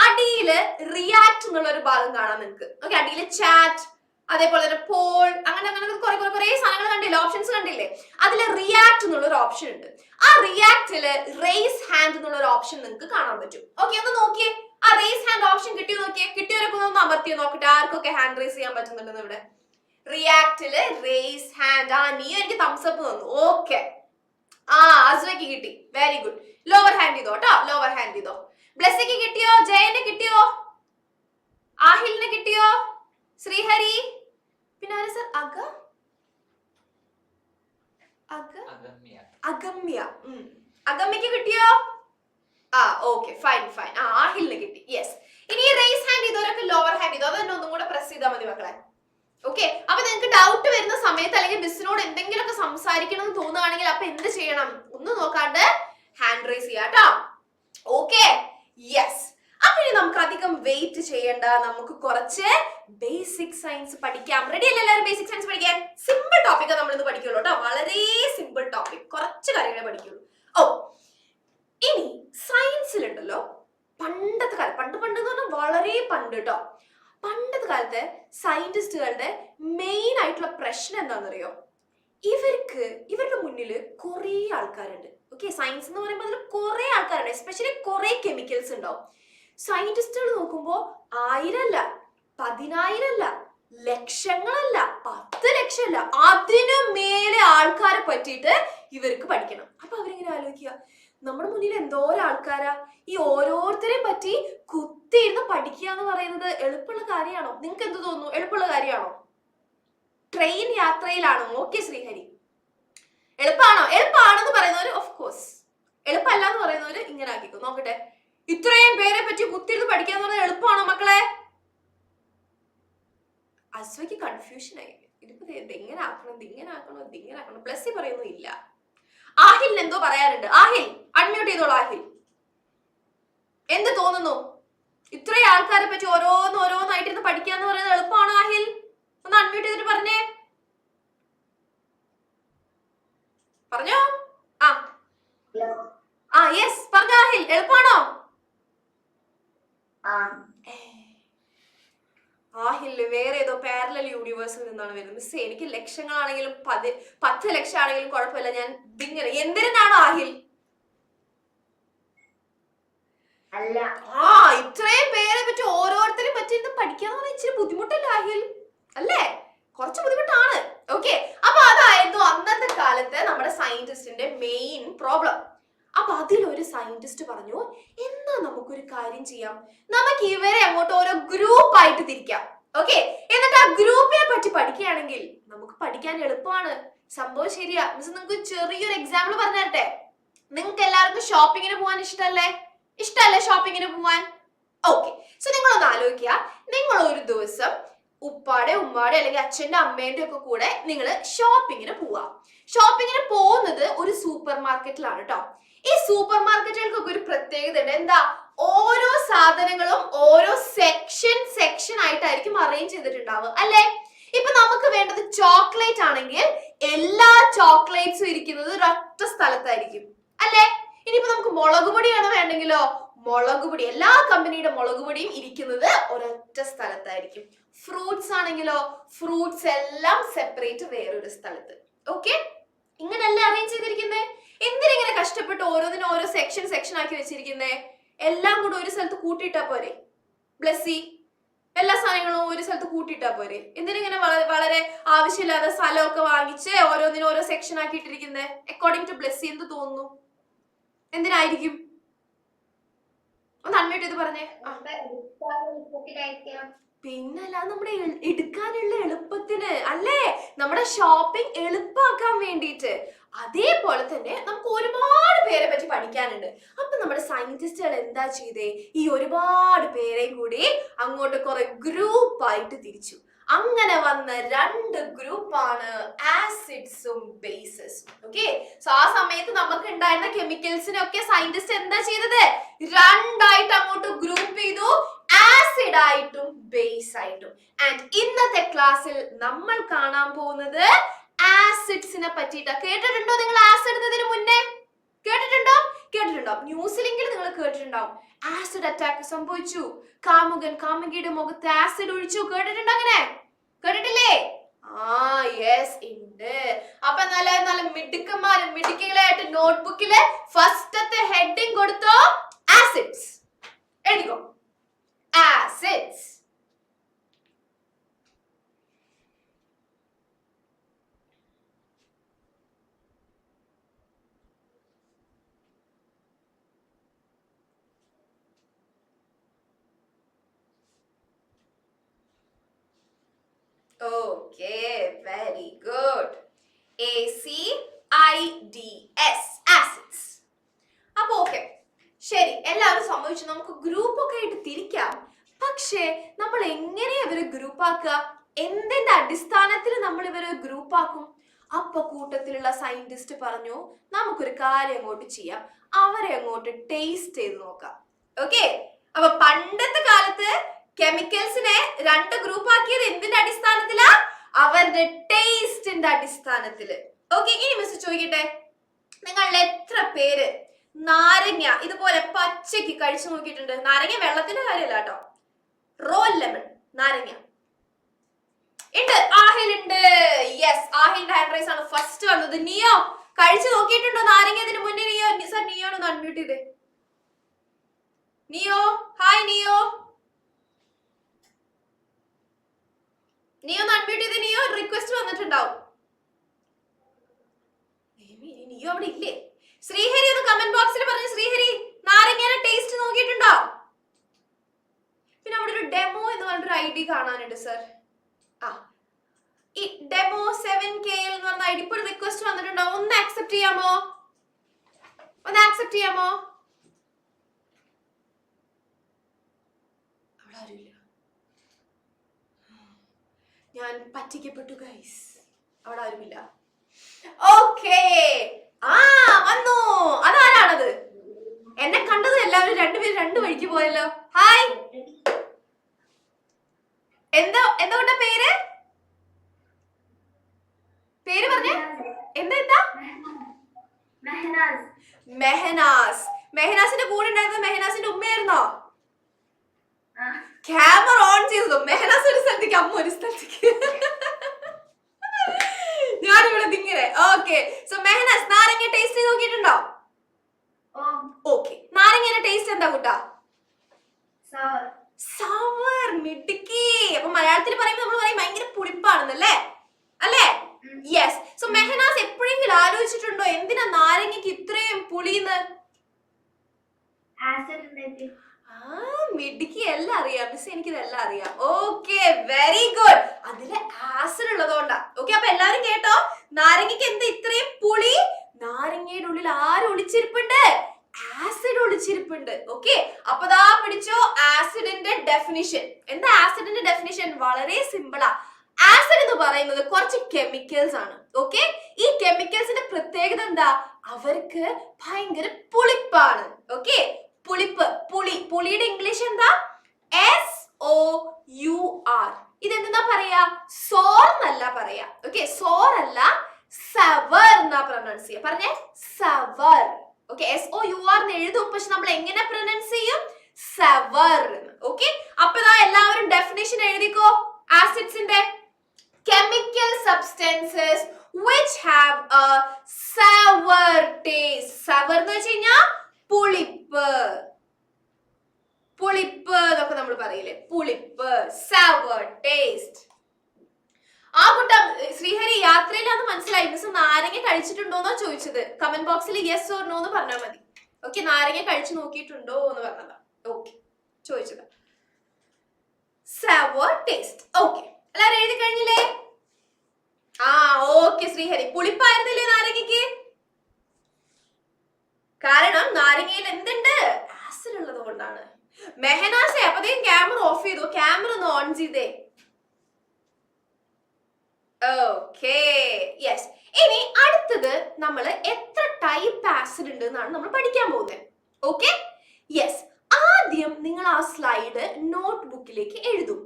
അടിയില് റിയാക്ട് എന്നുള്ള ഒരു ഭാഗം കാണാം നിങ്ങൾക്ക്. ഓക്കെ, അടിയില് ചാറ്റ്, അതേപോലെ തന്നെ പോൾ, അങ്ങനെ കുറെ സാധനങ്ങൾ കണ്ടില്ലേ, ഓപ്ഷൻസ് കണ്ടില്ലേ? അതില് റിയാക്ട് എന്നുള്ള ഒരു ഓപ്ഷൻ ഉണ്ട്. ആ റിയാക്ടില് റേസ് ഹാൻഡ് എന്നുള്ള ഒരു ഓപ്ഷൻ നിങ്ങൾക്ക് കാണാൻ പറ്റും. ഓക്കെ, ഒന്ന് നോക്കിയേ, ആ റേസ് ഹാൻഡ് ഓപ്ഷൻ കിട്ടിയോ നോക്കിയേ. കിട്ടിയവരൊക്കെ ഒന്ന് അമർത്തിയോ നോക്കട്ടെ, ആർക്കൊക്കെ ഹാൻഡ് റേസ് ചെയ്യാൻ പറ്റുന്നുണ്ടെന്ന്. ഇവിടെ റിയാക്ടില് റേസ് ഹാൻഡ്. നീ എനിക്ക് തംസ് അപ്പ് തന്നു. ഓക്കെ, അസ്വയ്ക്ക് കിട്ടി, വെരി ഗുഡ്. ലോവർ ഹാൻഡ് ചെയ്തോ കേട്ടോ, ലോവർ ഹാൻഡ് ചെയ്തോ. ബ്ലെസ്സിക്ക് കിട്ടിയോ? ജയന് കിട്ടിയോ? ആഹിലിന് കിട്ടിയോ? ശ്രീഹരി, പിന്നെ ആര് സർ? അഗമ്യ. അഗമ്യക്ക് കിട്ടിയോ? Okay, fine. ആഹിലിന് കിട്ടി. യെസ്. ഇനി റേസ് ഹാൻഡ് ചെയ്തവരൊക്കെ ലോവർ ഹാൻഡ് ചെയ്തോ. അതെന്നെ ഒന്നും കൂടെ പ്രസ് ചെയ്താൽ മതി മക്കളെ. ഓക്കെ, അപ്പൊ നിങ്ങൾക്ക് ഡൗട്ട് വരുന്ന സമയത്ത് അല്ലെങ്കിൽ മിസ്സിനോട് എന്തെങ്കിലുമൊക്കെ സംസാരിക്കണം എന്ന് തോന്നുകയാണെങ്കിൽ അപ്പൊ എന്ത് ചെയ്യണം? ഒന്നും നോക്കാണ്ട് ഹാൻഡ് റേസ് ചെയ്യാട്ടോ. Okay, yes. അപ്പൊ ഇനി നമുക്ക് അധികം വെയിറ്റ് ചെയ്യണ്ട, നമുക്ക് കുറച്ച് ബേസിക് സയൻസ് പഠിക്കാം. റെഡി അല്ലേ എല്ലാവരും? ബേസിക് സയൻസ് പഠിക്കാൻ സിമ്പിൾ ടോപ്പിക്കാണ് നമ്മൾ ഇന്ന് പഠിക്കുള്ളൂ കേട്ടോ. വളരെ സിമ്പിൾ ടോപ്പിക്, കുറച്ച് കാര്യങ്ങളെ പഠിക്കുള്ളൂ. ഇനി സയൻസിലുണ്ടല്ലോ പണ്ടത്തെ കാലം, പണ്ട് എന്ന് പറഞ്ഞാൽ വളരെ പണ്ട് കേട്ടോ, പണ്ടത്തെ കാലത്തെ സയന്റിസ്റ്റുകളുടെ മെയിൻ ആയിട്ടുള്ള പ്രശ്നം എന്താണെന്നറിയോ? ഇവരുടെ മുന്നിൽ കുറെ ആൾക്കാരുണ്ട്. ഓക്കെ, സയൻസ് എന്ന് പറയുമ്പോൾ അതിൽ കുറെ ആൾക്കാരുണ്ട്, എസ്പെഷ്യലി കുറെ കെമിക്കൽസ് ഉണ്ടാവും. സയന്റിസ്റ്റുകൾ നോക്കുമ്പോ 1000 അല്ല, 10000 അല്ല, ലക്ഷങ്ങളല്ല, 10 ലക്ഷമല്ല, അതിനു മേലെ ആൾക്കാരെ പറ്റിയിട്ട് ഇവർക്ക് പഠിക്കണം. അപ്പൊ അവരിങ്ങനെ ആലോചിക്കുക, നമ്മുടെ മുന്നിൽ എന്തോരം ആൾക്കാരാ, ഈ ഓരോരുത്തരെയും പറ്റി കുത്തിയിരുന്ന് പഠിക്കുക എന്ന് പറയുന്നത് എളുപ്പമുള്ള കാര്യമാണോ? നിങ്ങൾക്ക് എന്ത് തോന്നുന്നു? എളുപ്പമുള്ള കാര്യമാണോ? ട്രെയിൻ യാത്രയിലാണോ? ഓക്കെ ശ്രീഹരി, എളുപ്പമാണോ? എളുപ്പമാണെന്ന് പറയുന്നവര് ഓഫ് കോഴ്സ്, എളുപ്പമല്ല എന്ന് പറയുന്നവര് ഇങ്ങനെ ആക്കിക്കോ. നോക്കട്ടെ, ഇത്രയും പേരെ പറ്റി കുത്തിയിരുന്ന് പഠിക്കാന്ന് പറഞ്ഞാൽ എളുപ്പമാണോ മക്കളെ? അസ്വയ്ക്ക് കൺഫ്യൂഷൻ ആയി. ഇതിപ്പോ ഇതെങ്ങനെ ആക്കണം. പ്ലസ് പറയുന്നു ഇല്ല. ആഹിൽ എന്തോ പറയാനുണ്ട്. ആഹിൽ അൺമ്യൂട്ട് ചെയ്തോളൂ. ആഹിൽ എന്ത് തോന്നുന്നു? ഇത്രയും ആൾക്കാരെ പറ്റി ഓരോന്നായിട്ടിരുന്ന് പഠിക്കാന്ന് പറയുന്നത് എളുപ്പമാണോ? ആഹിൽ ഒന്ന് അൺമ്യൂട്ട് ചെയ്തിട്ട് പറഞ്ഞോ. യെസ് പറഞ്ഞോ ആഹിൽ, എളുപ്പമാണോ? ആഹില് വേറെ ഏതോ പാരലൽ യൂണിവേഴ്സിൽ നിന്നാണ് വരുന്നത്. മിസ് എനിക്ക് ലക്ഷങ്ങളാണെങ്കിലും 10 ലക്ഷം ആണെങ്കിലും കുഴപ്പമില്ല, ഞാൻ ഇതിങ്ങനെ. എന്തിനാണോ ആഹിൽ? ഇത്രയും പേരെ പറ്റി ഓരോരുത്തരെയും പറ്റി പഠിക്കാന്ന് പറഞ്ഞാൽ ഇച്ചിരി ബുദ്ധിമുട്ടല്ലേ ആഹിൽ? അല്ലേ? കുറച്ച് ബുദ്ധിമുട്ടാണ്. ഓക്കെ, അപ്പൊ അതായിരുന്നു അന്നത്തെ കാലത്ത് നമ്മുടെ സയന്റിസ്റ്റിന്റെ മെയിൻ പ്രോബ്ലം. അപ്പൊ അതിലൊരു സയന്റിസ്റ്റ് പറഞ്ഞു, എന്നാ നമുക്കൊരു കാര്യം ചെയ്യാം, നമുക്ക് ഇവരെ അങ്ങോട്ട് ഓരോ ഗ്രൂപ്പ് ആയിട്ട് തിരിക്കാം. ഓക്കെ, എന്നിട്ട് ആ ഗ്രൂപ്പിനെ പറ്റി പഠിക്കുകയാണെങ്കിൽ നമുക്ക് പഠിക്കാൻ എളുപ്പമാണ്. സംഭവം ശരിയാ. മിസ് നിങ്ങൾക്ക് ചെറിയൊരു എക്സാമ്പിൾ പറഞ്ഞു തരട്ടെ. നിങ്ങൾക്ക് എല്ലാവർക്കും ഷോപ്പിങ്ങിന് പോകാൻ ഇഷ്ടല്ലേ ഷോപ്പിങ്ങിന് പോവാൻ? ഓക്കെ, സോ നിങ്ങളൊന്ന് ആലോചിക്കുക, നിങ്ങൾ ഒരു ദിവസം ഉപ്പാടെ ഉമ്മാടെ അല്ലെങ്കിൽ അച്ഛന്റെ അമ്മേന്റെ ഒക്കെ കൂടെ നിങ്ങൾ ഷോപ്പിങ്ങിന് പോവാ. ഷോപ്പിങ്ങിന് പോകുന്നത് ഒരു സൂപ്പർ മാർക്കറ്റിലാണ് കേട്ടോ. ഈ സൂപ്പർ മാർക്കറ്റുകൾക്കൊക്കെ ഒരു പ്രത്യേകത ഉണ്ട്. എന്താ? ഓരോ സാധനങ്ങളും ഓരോ സെക്ഷൻ ആയിട്ടായിരിക്കും അറേഞ്ച് ചെയ്തിട്ടുണ്ടാവുക അല്ലെ? ഇപ്പൊ നമുക്ക് വേണ്ടത് ചോക്ലേറ്റ് ആണെങ്കിൽ എല്ലാ ചോക്ലേറ്റ്സും ഇരിക്കുന്നത് ഒരൊറ്റ സ്ഥലത്തായിരിക്കും അല്ലെ? ഇനിയിപ്പോ നമുക്ക് മുളക് പൊടിയാണ് വേണ്ടെങ്കിലോ, മുളക് പൊടി, എല്ലാ കമ്പനിയുടെ മുളക് പൊടിയും ഇരിക്കുന്നത് ഒരൊറ്റ സ്ഥലത്തായിരിക്കും. ഫ്രൂട്ട്സ് ആണെങ്കിലോ, ഫ്രൂട്ട്സ് എല്ലാം സെപ്പറേറ്റ് വേറൊരു സ്ഥലത്ത്. ഓക്കെ, ഇങ്ങനെയല്ലേ അറേഞ്ച് ചെയ്തിരിക്കുന്നത്? എന്തിനിങ്ങനെ കഷ്ടപ്പെട്ട് ഓരോന്നിനും ഓരോ സെക്ഷൻ ആക്കി വെച്ചിരിക്കുന്നേ? എല്ലാം കൂടെ ഒരു സ്ഥലത്ത് കൂട്ടിയിട്ടാ പോരെ ബ്ലസ്സി? എല്ലാ സാധനങ്ങളും ഒരു സ്ഥലത്ത് കൂട്ടിയിട്ടാ പോരെ? എന്തിനിങ്ങനെ വളരെ ആവശ്യമില്ലാതെ സ്ഥലമൊക്കെ വാങ്ങിച്ച് ഓരോന്നിനും ഓരോ സെക്ഷൻ ആക്കിയിട്ടിരിക്കുന്നത്? അക്കോർഡിംഗ് ടു ബ്ലസ്സി എന്ത് തോന്നുന്നു? എന്തിനായിരിക്കും? ഒന്ന് അൺമ്യൂട്ട് ചെയ്ത് പറഞ്ഞേ. പിന്നല്ല, നമ്മുടെ എടുക്കാനുള്ള എളുപ്പത്തിന് അല്ലേ, നമ്മുടെ ഷോപ്പിംഗ് എളുപ്പമാക്കാൻ വേണ്ടിയിട്ട്. അതേപോലെ തന്നെ നമുക്ക് ഒരുപാട് പേരെ പറ്റി പഠിക്കാനുണ്ട്. അപ്പൊ നമ്മുടെ സയന്റിസ്റ്റുകൾ എന്താ ചെയ്തേ? ഈ ഒരുപാട് പേരെയും കൂടി അങ്ങോട്ട് കുറെ ഗ്രൂപ്പായിട്ട് തിരിച്ചു. അങ്ങനെ വന്ന 2 ഗ്രൂപ്പാണ് ആസിഡ്സും ബേസസും. ഓക്കെ, സോ ആ സമയത്ത് നമുക്ക് ഉണ്ടായിരുന്ന കെമിക്കൽസിനൊക്കെ സയന്റിസ്റ്റ് എന്താ ചെയ്തത്? 2 ആയിട്ട് അങ്ങോട്ട് ഗ്രൂപ്പ് ചെയ്തു, ആസിഡ് ആയിട്ടും ബേസ് ആയിട്ടും. ആൻഡ് ഇന്നത്തെ ക്ലാസ്സിൽ നമ്മൾ കാണാൻ പോകുന്നത് ആസിഡ്സിനെ പറ്റിയിട്ടാ. കേട്ടിട്ടുണ്ടോ നിങ്ങൾ ആസിഡ് എന്നതിന് മുന്നേ? കേട്ടിട്ടുണ്ടോ? ന്യൂസിലെങ്കിലും നിങ്ങൾ കേട്ടിട്ടുണ്ടാവും. ആസിഡ് അറ്റാക്ക് സംഭവിച്ചു, കാമുകിയുടെ മുഖത്ത് ആസിഡ് ഒഴിച്ചു. കേട്ടിട്ടുണ്ടോ? അങ്ങനെ കേട്ടിട്ടില്ലേ? യെസ് ഉണ്ട്. അപ്പൊ നല്ല മിടുക്കികളായിട്ട് നോട്ട്ബുക്കില് ഫസ്റ്റത്തെ ഹെഡിങ് കൊടുത്തോ, ആസിഡ്സ് എഴുതിക്കോ. Acids. Okay, very good. ACIDS, acids. അപ്പൊ ഓക്കെ, ശരി, എല്ലാവരും സമ്മതിച്ചു. നമുക്ക് ഗ്രൂപ്പ് ഒക്കെ ആയിട്ട് തിരിക്കാം. പക്ഷേ നമ്മൾ എങ്ങനെയാ ഇവരെ ഗ്രൂപ്പ് ആക്കുക? എന്തിന്റെ അടിസ്ഥാനത്തിൽ നമ്മൾ ഇവരെ ഗ്രൂപ്പ് ആക്കും? അപ്പൊ കൂട്ടത്തിലുള്ള സയന്റിസ്റ്റ് പറഞ്ഞു, നമുക്കൊരു കാര്യം അങ്ങോട്ട് ചെയ്യാം, അവരെ അങ്ങോട്ട് ടേസ്റ്റ് ചെയ്ത് നോക്കാം. ഓക്കെ, അപ്പൊ പണ്ടത്തെ കാലത്ത് കെമിക്കൽസിനെ 2 ഗ്രൂപ്പ് ആക്കിയത് എന്തിന്റെ അടിസ്ഥാനത്തിലാ? അവരുടെ ടേസ്റ്റിന്റെ അടിസ്ഥാനത്തില്. ഓക്കെ, ഇനി മിസ് ചോദിക്കട്ടെ, നിങ്ങളിൽ എത്ര പേര് നാരങ്ങ ഇതുപോലെ പച്ചയ്ക്ക് കഴിച്ചു നോക്കിയിട്ടുണ്ട്? നാരങ്ങ വെള്ളത്തിന്റെ കാര്യമല്ല കേട്ടോ, റോ ലെമൺ നാരങ്ങ ഉണ്ട്. ആഹിലുണ്ട്. യെസ്, ആഹിലിന്റെ ഹാൻഡ് റൈസ് ആണ് ഫസ്റ്റ് വന്നത്. നിയോ കഴിച്ചു നോക്കിയിട്ടുണ്ടോ നാരങ്ങ ഇതിന് മുന്നേ? സർ നിയോ ഒന്ന് അൺമ്യൂട്ട് ചെയ്തേ. നിയോ, ഹായ് നിയോ. നിയോ അൺമ്യൂട്ട് ചെയ്ത്. നിയോ റിക്വസ്റ്റ് വന്നിട്ടുണ്ടാവും. നിയോ അവിടെ ഇല്ലേ? ശ്രീഹരി ഒന്ന് കമന്റ് ബോക്സിൽ പറഞ്ഞു. ശ്രീഹരി, നാരങ്ങയുടെ ടേസ്റ്റ് നോക്കിയിട്ടുണ്ടോ? പിന്നെ അവിടെ ഒരു ഡെമോ എന്ന് പറഞ്ഞൊരു ID കാണാനുണ്ട് സർ. ഈ ഡെമോ 7K എന്ന് പറഞ്ഞ ID ഇപ്പോൾ റിക്വസ്റ്റ് വന്നിട്ടുണ്ടോ? ഒന്ന് ആക്സെപ്റ്റ് ചെയ്യാമോ? അവിടെ ആരുമില്ല. ഞാൻ പറ്റിക്കപ്പെട്ടു ഗൈസ്, അവിടെ ആരുമില്ല. ഓക്കേ, വന്നു. അതാരാണത്? എന്നെ കണ്ടത് എല്ലാവരും 2 പേര് 2 വഴിക്ക് പോയല്ലോ. ഹായ്, എന്താ പേര് പറഞ്ഞേ? എന്താ? മെഹനാസിന്റെ കൂടെ ഉണ്ടായിരുന്നത് മെഹനാസിന്റെ ഉമ്മയായിരുന്നോ? ക്യാമറ ഓൺ ചെയ്തോ? മെഹനാസ് ഒരു സ്ഥലത്തേക്ക്, അമ്മ ഒരു സ്ഥലത്തേക്ക്. ഞാനിവിടെ ഇങ്ങനെ. ഓക്കെ, സോ മെഹനാസ് നാരങ്ങ ടേസ്റ്റ് ചെയ്ത് നോക്കിയിട്ടുണ്ടോ? ഓക്കെ, നാരങ്ങയുടെ ടേസ്റ്റ് എന്താ കൂട്ടാ? സവർ. മിടുക്കി. അപ്പൊ മലയാളത്തിൽ പറയുമ്പോൾ നമ്മൾ പറയും ഭയങ്കര പുളിപ്പാണെന്നല്ലേ, അല്ലേ? യെസ്. സോ മെഹനാസ് എപ്പോഴെങ്കിലും ആലോചിച്ചിട്ടുണ്ടോ എന്തിനാ നാരങ്ങക്ക് ഇത്രയും പുളിന്ന്? മിടുക്കി, എല്ലാം അറിയാം മിസ്, എനിക്കിതെല്ലാം അറിയാം. Okay, very good. അതില് ആസിഡ് ഉള്ളതുകൊണ്ടാ. ഓക്കെ, അപ്പൊ എല്ലാരും കേട്ടോ, നാരങ്ങക്ക് എന്താ ഇത്രയും പുളി? നാരങ്ങയുടെ ഉള്ളിൽ ആര് ഒളിച്ചിരിപ്പുണ്ട്? ആസിഡ് ഒളിച്ചിരിപ്പുണ്ട്. ഓക്കെ, അപ്പൊ ദാ പിടിച്ചോ ആസിഡിന്റെ ഡെഫിനിഷൻ. എന്താ ആസിഡിന്റെ ഡെഫിനിഷൻ? വളരെ സിമ്പിളാ. ആസിഡ് എന്ന് പറയുന്നത് കുറച്ച് കെമിക്കൽസ് ആണ്. ഓക്കെ, ഈ കെമിക്കൽസിന്റെ പ്രത്യേകത എന്താ? അവർക്ക് ഭയങ്കര പുളിപ്പാണ്. ഓക്കെ, പുളിയുടെ ഇംഗ്ലീഷ് എന്താ? SOUR. ഇതെന്താ പറയാ? സോർ എന്നല്ല പറയാ. ഓക്കെ, സോർ അല്ല, സവർ എന്നാ പ്രൊനൗൺസ് ചെയ്യാ. പറഞ്ഞേ, സവർ. ഓക്കെ, SOUR എന്ന് എഴുതും, പക്ഷെ നമ്മൾ എങ്ങനെ പ്രൊനൗൺസ് ചെയ്യും? സവർ. ഓക്കെ, അപ്പൊ ഇതാ എല്ലാവരും ഡെഫിനിഷൻ എഴുതിക്കോ ആസിഡ്സിന്റെ. Chemical substances which have a sour taste. Sour എന്ന് വെച്ച് കഴിഞ്ഞാൽ പുളിപ്പ്, പുളിപ്പ് എന്നൊക്കെ നമ്മൾ പറയില്ലേ, പുളിപ്പ്, sour taste. ആ കുട്ടം ശ്രീഹരി യാത്രയിലാന്ന് മനസ്സിലായി. മിസ് നാരങ്ങ കഴിച്ചിട്ടുണ്ടോന്നോ ചോദിച്ചത്. കമന്റ് ബോക്സിൽ യെസ് ഓർ നോ എന്ന് പറഞ്ഞാൽ മതി. ഓക്കെ, നാരങ്ങ കഴിച്ചു നോക്കിയിട്ടുണ്ടോ എന്ന് പറഞ്ഞതാ. ഓക്കെ, ചോദിച്ചത് sour taste. ഓക്കെ, എല്ലാരും എഴുതി കഴിഞ്ഞില്ലേ? ആ ഓക്കെ ശ്രീഹരി, പുളിപ്പായിരുന്നില്ലേ നാരങ്ങയ്ക്ക്? കാരണം നാരങ്ങയിൽ എന്തുണ്ട്? ആസിഡ് ഉള്ളത് കൊണ്ടാണ്. മെഹനാസെ അപ്പതേക്കും ക്യാമറ ഓഫ് ചെയ്തു. ക്യാമറ ഒന്ന് ഓൺ ചെയ്തേ. Okay, yes. ഇനി അടുത്തത് നമ്മൾ എത്ര ടൈപ്പ് ആസിഡ് ഉണ്ട് എന്നാണ് നമ്മൾ പഠിക്കാൻ പോകുന്നത്. Okay, yes. ആദ്യം നിങ്ങൾ ആ സ്ലൈഡ് നോട്ട് ബുക്കിലേക്ക് എഴുതും,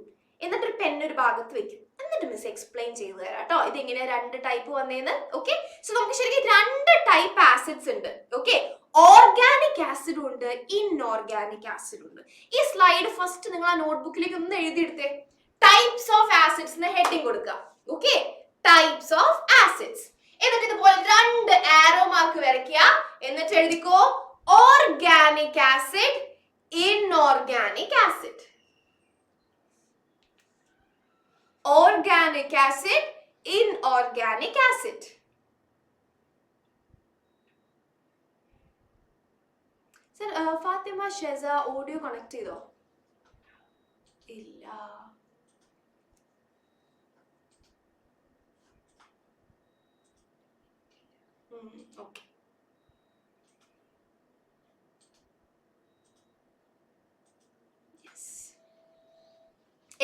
എന്നിട്ട് ഒരു പെൻ ഒരു ഭാഗത്ത് വെക്കും, എന്നിട്ട് മിസ് എക്സ്പ്ലെയിൻ ചെയ്തു തരാം കേട്ടോ ഇതെങ്ങനെ രണ്ട് ടൈപ്പ് വന്നേന്ന്. ഓക്കെ, സോ നമുക്ക് ശരിക്കും രണ്ട് ടൈപ്പ് ആസിഡ്സ് ഉണ്ട്. ഓക്കെ, ഓർഗാനിക് ആസിഡും ഉണ്ട്, ഇൻഓർഗാനിക് ആസിഡും ഉണ്ട്. ഈ സ്ലൈഡ് ഫസ്റ്റ് നിങ്ങൾ ആ നോട്ട്ബുക്കിലേക്ക് ഒന്ന് എഴുതിയെടുത്തേ. ടൈപ്സ് ഓഫ് ആസിഡ്സ് എന്ന് ഹെഡിങ് കൊടുക്കുക. Okay, types of acids. എന്നിട്ട് ഇതുപോലെ രണ്ട് ആരോ മാർക്ക് വരയ്ക്കുക. എന്നിട്ട് എഴുതിക്കോ organic acid, inorganic acid. Organic acid, inorganic acid. Sir Fathima Shesa audio connect ചെയ്തോ? ഇല്ല. ഓക്കെ,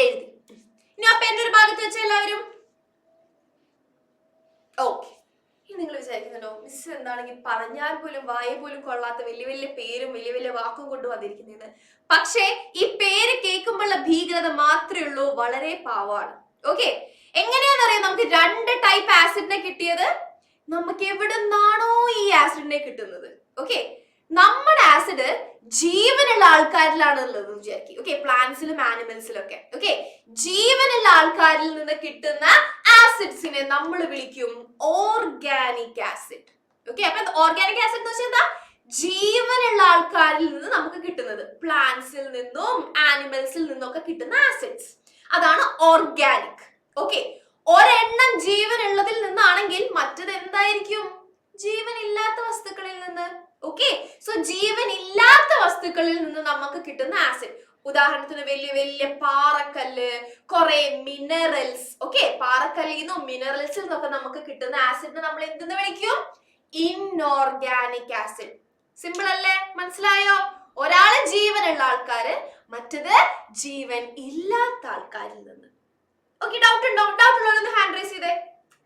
എഴുതി. ഇനി ആ പെൻ ഒരു ഭാഗത്ത് വെച്ച എല്ലാവരും. ഓക്കെ, ഇനി നിങ്ങൾ വിചാരിക്കുന്നുണ്ടോ മിസ് എന്താണെങ്കിൽ പറഞ്ഞാൽ പോലും വായ പോലും കൊള്ളാത്ത വലിയ വലിയ പേരും വലിയ വലിയ വാക്കും കൊണ്ട് വന്നിരിക്കുന്നത്. പക്ഷേ ഈ പേര് കേൾക്കുമ്പോഴുള്ള ഭീകരത മാത്രമേ ഉള്ളൂ, വളരെ പാവാണ്. ഓക്കെ, എങ്ങനെയാണെന്ന് അറിയാം നമുക്ക് രണ്ട് ടൈപ്പ് ആസിഡിനെ കിട്ടിയത്? നമുക്ക് എവിടെ നിന്നാണോ ഈ ആസിഡിനെ കിട്ടുന്നത്? ഓക്കെ, നമ്മുടെ ആസിഡ് ജീവനുള്ള ആൾക്കാരിലാണ് ഉള്ളത് വിചാരിക്കും. ഓക്കെ, പ്ലാന്റ്സിലും ആനിമൽസിലും ഒക്കെ. ഓക്കെ, ജീവനുള്ള ആൾക്കാരിൽ നിന്ന് കിട്ടുന്ന ആസിഡ്സിനെ നമ്മൾ വിളിക്കും ഓർഗാനിക് ആസിഡ്. ഓക്കെ, അപ്പൊ ഓർഗാനിക് ആസിഡ് എന്ന് വെച്ചാൽ എന്താ? ജീവനുള്ള ആൾക്കാരിൽ നിന്ന് നമുക്ക് കിട്ടുന്നത്, പ്ലാന്റ്സിൽ നിന്നും ആനിമൽസിൽ നിന്നും ഒക്കെ കിട്ടുന്ന ആസിഡ്സ്, അതാണ് ഓർഗാനിക്. ഓക്കെ, ഒരെണ്ണം ജീവനുള്ളതിൽ നിന്നാണെങ്കിൽ മറ്റത് എന്തായിരിക്കും? ജീവൻ ഇല്ലാത്ത വസ്തുക്കളിൽ നിന്ന്. ഓക്കെ, സോ ജീവൻ ഇല്ലാത്ത വസ്തുക്കളിൽ നിന്ന് നമുക്ക് കിട്ടുന്ന ആസിഡ്, ഉദാഹരണത്തിന് വലിയ വലിയ പാറക്കല്ല്, കുറെ മിനറൽസ്. ഓക്കെ, പാറക്കല്ലിൽ നിന്നും മിനറൽസിൽ നിന്നൊക്കെ നമുക്ക് കിട്ടുന്ന ആസിഡിനെ നമ്മൾ എന്തെന്ന് വിളിക്കും? Inorganic acid. സിമ്പിൾ അല്ലേ? മനസ്സിലായോ? ഒരാള് ജീവനുള്ള ആൾക്കാര്, മറ്റത് ജീവൻ ഇല്ലാത്ത ആൾക്കാരിൽ നിന്ന്. ഓക്കെ, ഡൗട്ട് ഉണ്ടോ? ഡൗട്ട് ഉള്ളവരൊന്ന് ഹാൻഡ് റൈസ് ചെയ്തേ.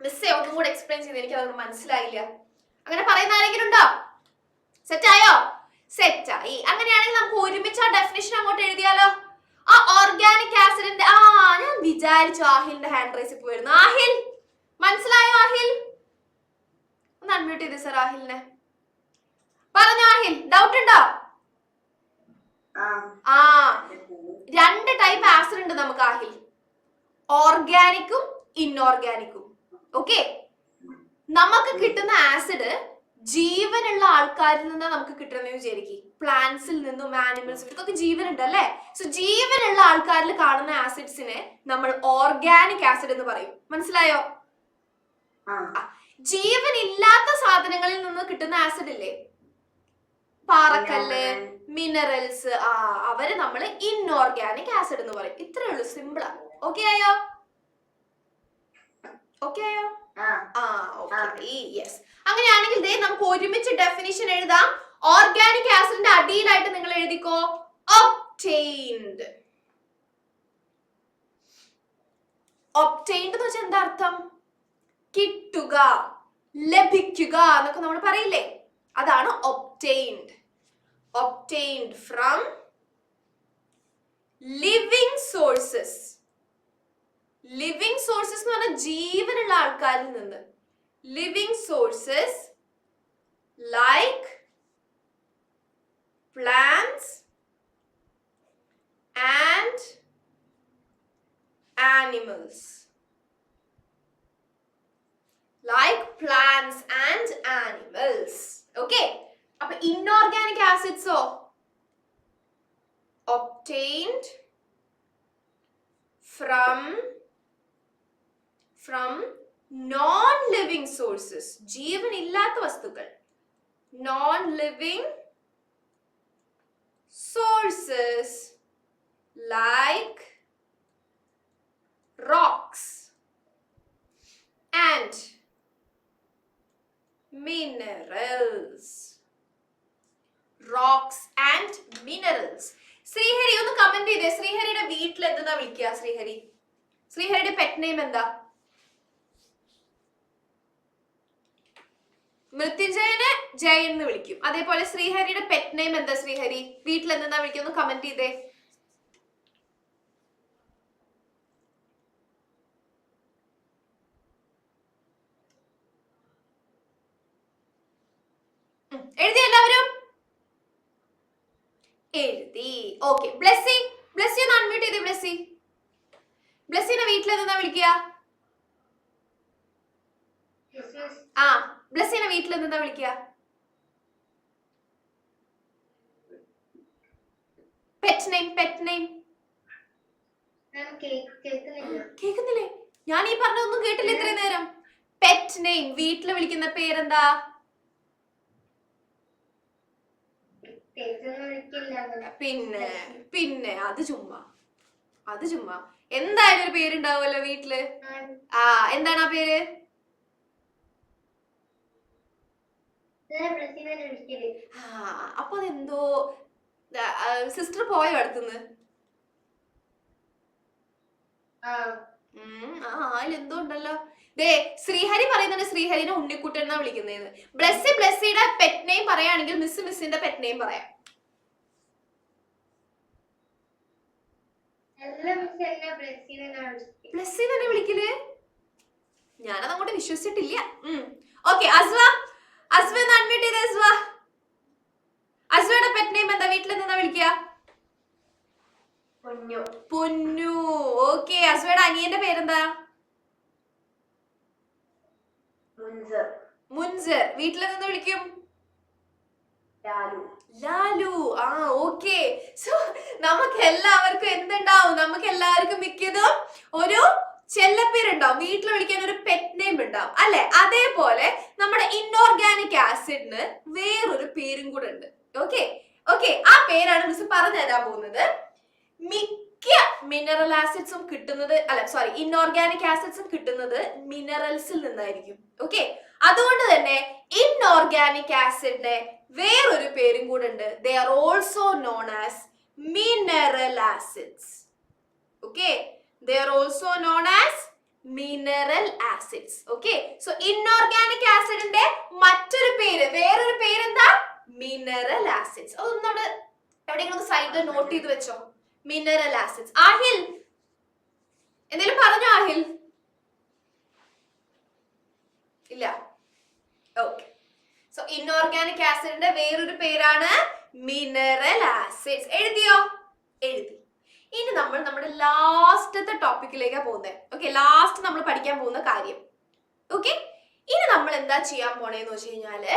മിസ്സേ ഒന്നും കൂടെ എക്സ്പ്ലെയിൻ ചെയ്ത് എനിക്ക് അതൊന്നും മനസ്സിലായില്ല. അങ്ങനെ പറയുന്ന ആരെങ്കിലും ഉണ്ടോ? സെറ്റ് ആയോ? സെറ്റ് ആയി. അങ്ങനെയാണെങ്കിൽ നമുക്ക് ഒരുമിച്ച് ആ ഡെഫിനിഷൻ അങ്ങോട്ട് എഴുതിയാലോ? ആ ഓർഗാനിക് ആസിഡിന്റെ ഞാൻ വിചാരിച്ചു ആഹിലിന്റെ ഹാൻഡ് റൈസ് ഇപ്പൊ വരുന്നു. ആഹിൽ മനസ്സിലായോ? ആഹിൽ ഒന്ന് അൺമ്യൂട്ട് ചെയ്തേ സർ. ആഹിലിനെ പറഞ്ഞോ. ആഹിൽ ഡൗട്ട് ഉണ്ടോ? രണ്ട് ടൈപ്പ് ആസിഡ് ഉണ്ട് നമുക്ക് ആഹിൽ, ഓർഗാനിക്കും ഇൻഓർഗാനിക്കും. ഓക്കെ, നമുക്ക് കിട്ടുന്ന ആസിഡ് ജീവനുള്ള ആൾക്കാരിൽ നിന്ന് നമുക്ക് കിട്ടുന്ന വിചാരിക്കും, പ്ലാന്റ്സിൽ നിന്നും ആനിമൽസിൽ ഇതൊക്കെ ജീവനുണ്ട് അല്ലേ? സോ ജീവനുള്ള ആൾക്കാരിൽ കാണുന്ന ആസിഡ്സിനെ നമ്മൾ ഓർഗാനിക് ആസിഡ് എന്ന് പറയും. മനസ്സിലായോ? ജീവൻ ഇല്ലാത്ത സാധനങ്ങളിൽ നിന്ന് കിട്ടുന്ന ആസിഡ് ഇല്ലേ, പാറക്കല്ല്, മിനറൽസ്, അവര് നമ്മൾ ഇൻഓർഗാനിക് ആസിഡ് എന്ന് പറയും. ഇത്രേ ഉള്ളൂ, സിമ്പിളാ. ഓക്കെ ആയോ? ഓക്കെ ആയോ? യെസ്. അങ്ങനെയാണെങ്കിൽ ദേ നമുക്ക് ഒരുമിച്ച് ഡെഫിനിഷൻ എഴുതാം. ഓർഗാനിക് ആസിഡിന്റെ അടിയിലായിട്ട് നിങ്ങൾ എഴുതിക്കോ ഒബ്റ്റെയിൻഡ്. ഒബ്റ്റെയിൻഡ് എന്ന് വെച്ചാൽ എന്താ അർത്ഥം? കിട്ടുക, ലഭിക്കുക എന്നൊക്കെ നമ്മൾ പറയില്ലേ, അതാണ് obtained. Obtained from living sources. Living sources എന്ന് പറഞ്ഞാൽ ജീവനുള്ള ആൾക്കാരിൽ നിന്ന്. Living sources like plants and animals. like plants and animals. Okay, അപ്പൊ inorganic acids obtained from non-living sources, ജീവൻ ഇല്ലാത്ത വസ്തുക്കൾ, non-living sources like rocks and minerals. Rocks and minerals. Sreehari ഒന്ന് comment ചെയ്തേ, ശ്രീഹരിയുടെ വീട്ടിൽ എന്താ വിളിക്കുക? ശ്രീഹരിയുടെ പെറ്റ് നെയിം എന്താ? മൃത്യുഞ്ജയനെ ജയൻ എന്ന് വിളിക്കും. അതേപോലെ ശ്രീഹരിയുടെ പെറ്റ് നെയിം എന്താ? ശ്രീഹരി വീട്ടിൽ എന്താ വിളിക്കുക? കമന്റ് ചെയ്തേ. എഴുതി എല്ലാവരും? എഴുതി. ഓക്കെ, ബ്ലെസ്സി ഒന്ന് അൺമ്യൂട്ട് ചെയ്തേ. ബ്ലെസ്സിനെ വീട്ടിൽ എന്താ വിളിക്കുക? ആ, ബ്ലെസ്സിനെ വീട്ടിൽ എന്താ വിളിക്കുക? പെറ്റ് നെയിം കേൾക്കുന്നില്ലേ? ഞാൻ ഈ പറഞ്ഞൊന്നും കേട്ടില്ല ഇത്രയും നേരം. പെറ്റ് നെയിം വീട്ടിൽ വിളിക്കുന്ന പേരെന്താ? പിന്നെ അത് ചുമ്മാ എന്തായാലും ഒരു പേരുണ്ടാവുമല്ലോ വീട്ടില്. ആ, എന്താണ് ആ പേര്? അപ്പൊ അതെന്തോ സിസ്റ്റർ പോയോ അടുത്തുനിന്ന്? അതിലെന്തോ ഉണ്ടല്ലോ. ദേ ശ്രീഹരി പറയുന്നുണ്ട് ശ്രീഹരിനെ ഉണ്ണിക്കുട്ടൻ എന്നാ വിളിക്കുന്നതെന്ന്. ബ്ലെസ്സിയുടെ പെറ്റ് നെയിം പറയുകയാണെങ്കിൽ മിസ്സിന്റെ പെറ്റ് നെയിം പറയാം. ബ്ലെസ്സി തന്നെ വിളിക്കല്? ഞാനത് അങ്ങോട്ട് വിശ്വസിച്ചിട്ടില്ല. ഓക്കെ, അസ്വ ഒന്ന് അൺമ്യൂട്ട് ചെയ്തേ. അസ്വയുടെ പെറ്റ് നെയിം എന്താ? വീട്ടിൽ എന്താ വിളിക്കുക? പൊന്നു. ഓക്കെ, അസ്വയുടെ അനിയന്റെ പേരെന്താ? മുൻസർ. വീട്ടിൽ നിന്ന് വിളിക്കും? ലാലു. ആ, ഓക്കെ. സോ നമുക്ക് എല്ലാവർക്കും എന്തുണ്ടാവും? നമുക്ക് എല്ലാവർക്കും മിക്കതും ഒരു ചെല്ലപ്പേരുണ്ടാവും, വീട്ടിൽ വിളിക്കാൻ ഒരു പെറ്റ് നെയിം ഉണ്ടാവും അല്ലെ? അതേപോലെ നമ്മുടെ ഇൻഓർഗാനിക് ആസിഡിന് വേറൊരു പേരും കൂടെ ഉണ്ട്. ഓക്കെ, ആ പേരാണ് മിസ് പറഞ്ഞു തരാൻ പോകുന്നത്. മിക്ക മിനറൽ ആസിഡ്സും കിട്ടുന്നത്, ഇൻഓർഗാനിക് ആസിഡ്സും കിട്ടുന്നത് മിനറൽസിൽ നിന്നായിരിക്കും. ഓക്കെ, അതുകൊണ്ട് തന്നെ ഇൻഓർഗാനിക് ആസിഡിന്റെ വേറൊരു പേരും കൂടെ ഉണ്ട്. They are also known as mineral acids. Okay, they are also known as mineral acids. Okay, so inorganic acid ന്റെ മറ്റൊരു പേര്, വേറൊരു പേര് എന്താ? Mineral acids. അതൊന്നും എവിടെയെങ്കിലും സൈഡിൽ നോട്ട് ചെയ്ത് വെച്ചോ. Mineral acids. ആഹിൽ എന്തെങ്കിലും പറഞ്ഞോ? ആഹിൽ ഇല്ല. ഓക്കെ, സോ ഇൻഓർഗാനിക് ആസിഡിന്റെ വേറൊരു പേരാണ് മിനറൽ ആസിഡ്സ്. എഴുതിയോ? എഴുതി. ഇനി നമ്മൾ നമ്മുടെ ലാസ്റ്റത്തെ ടോപ്പിക്കിലേക്കാണ് പോകുന്നത്. ഓക്കെ, ലാസ്റ്റ് നമ്മൾ പഠിക്കാൻ പോകുന്ന കാര്യം. ഓക്കെ, ഇനി നമ്മൾ എന്താ ചെയ്യാൻ പോണേന്ന് വെച്ച് കഴിഞ്ഞാല്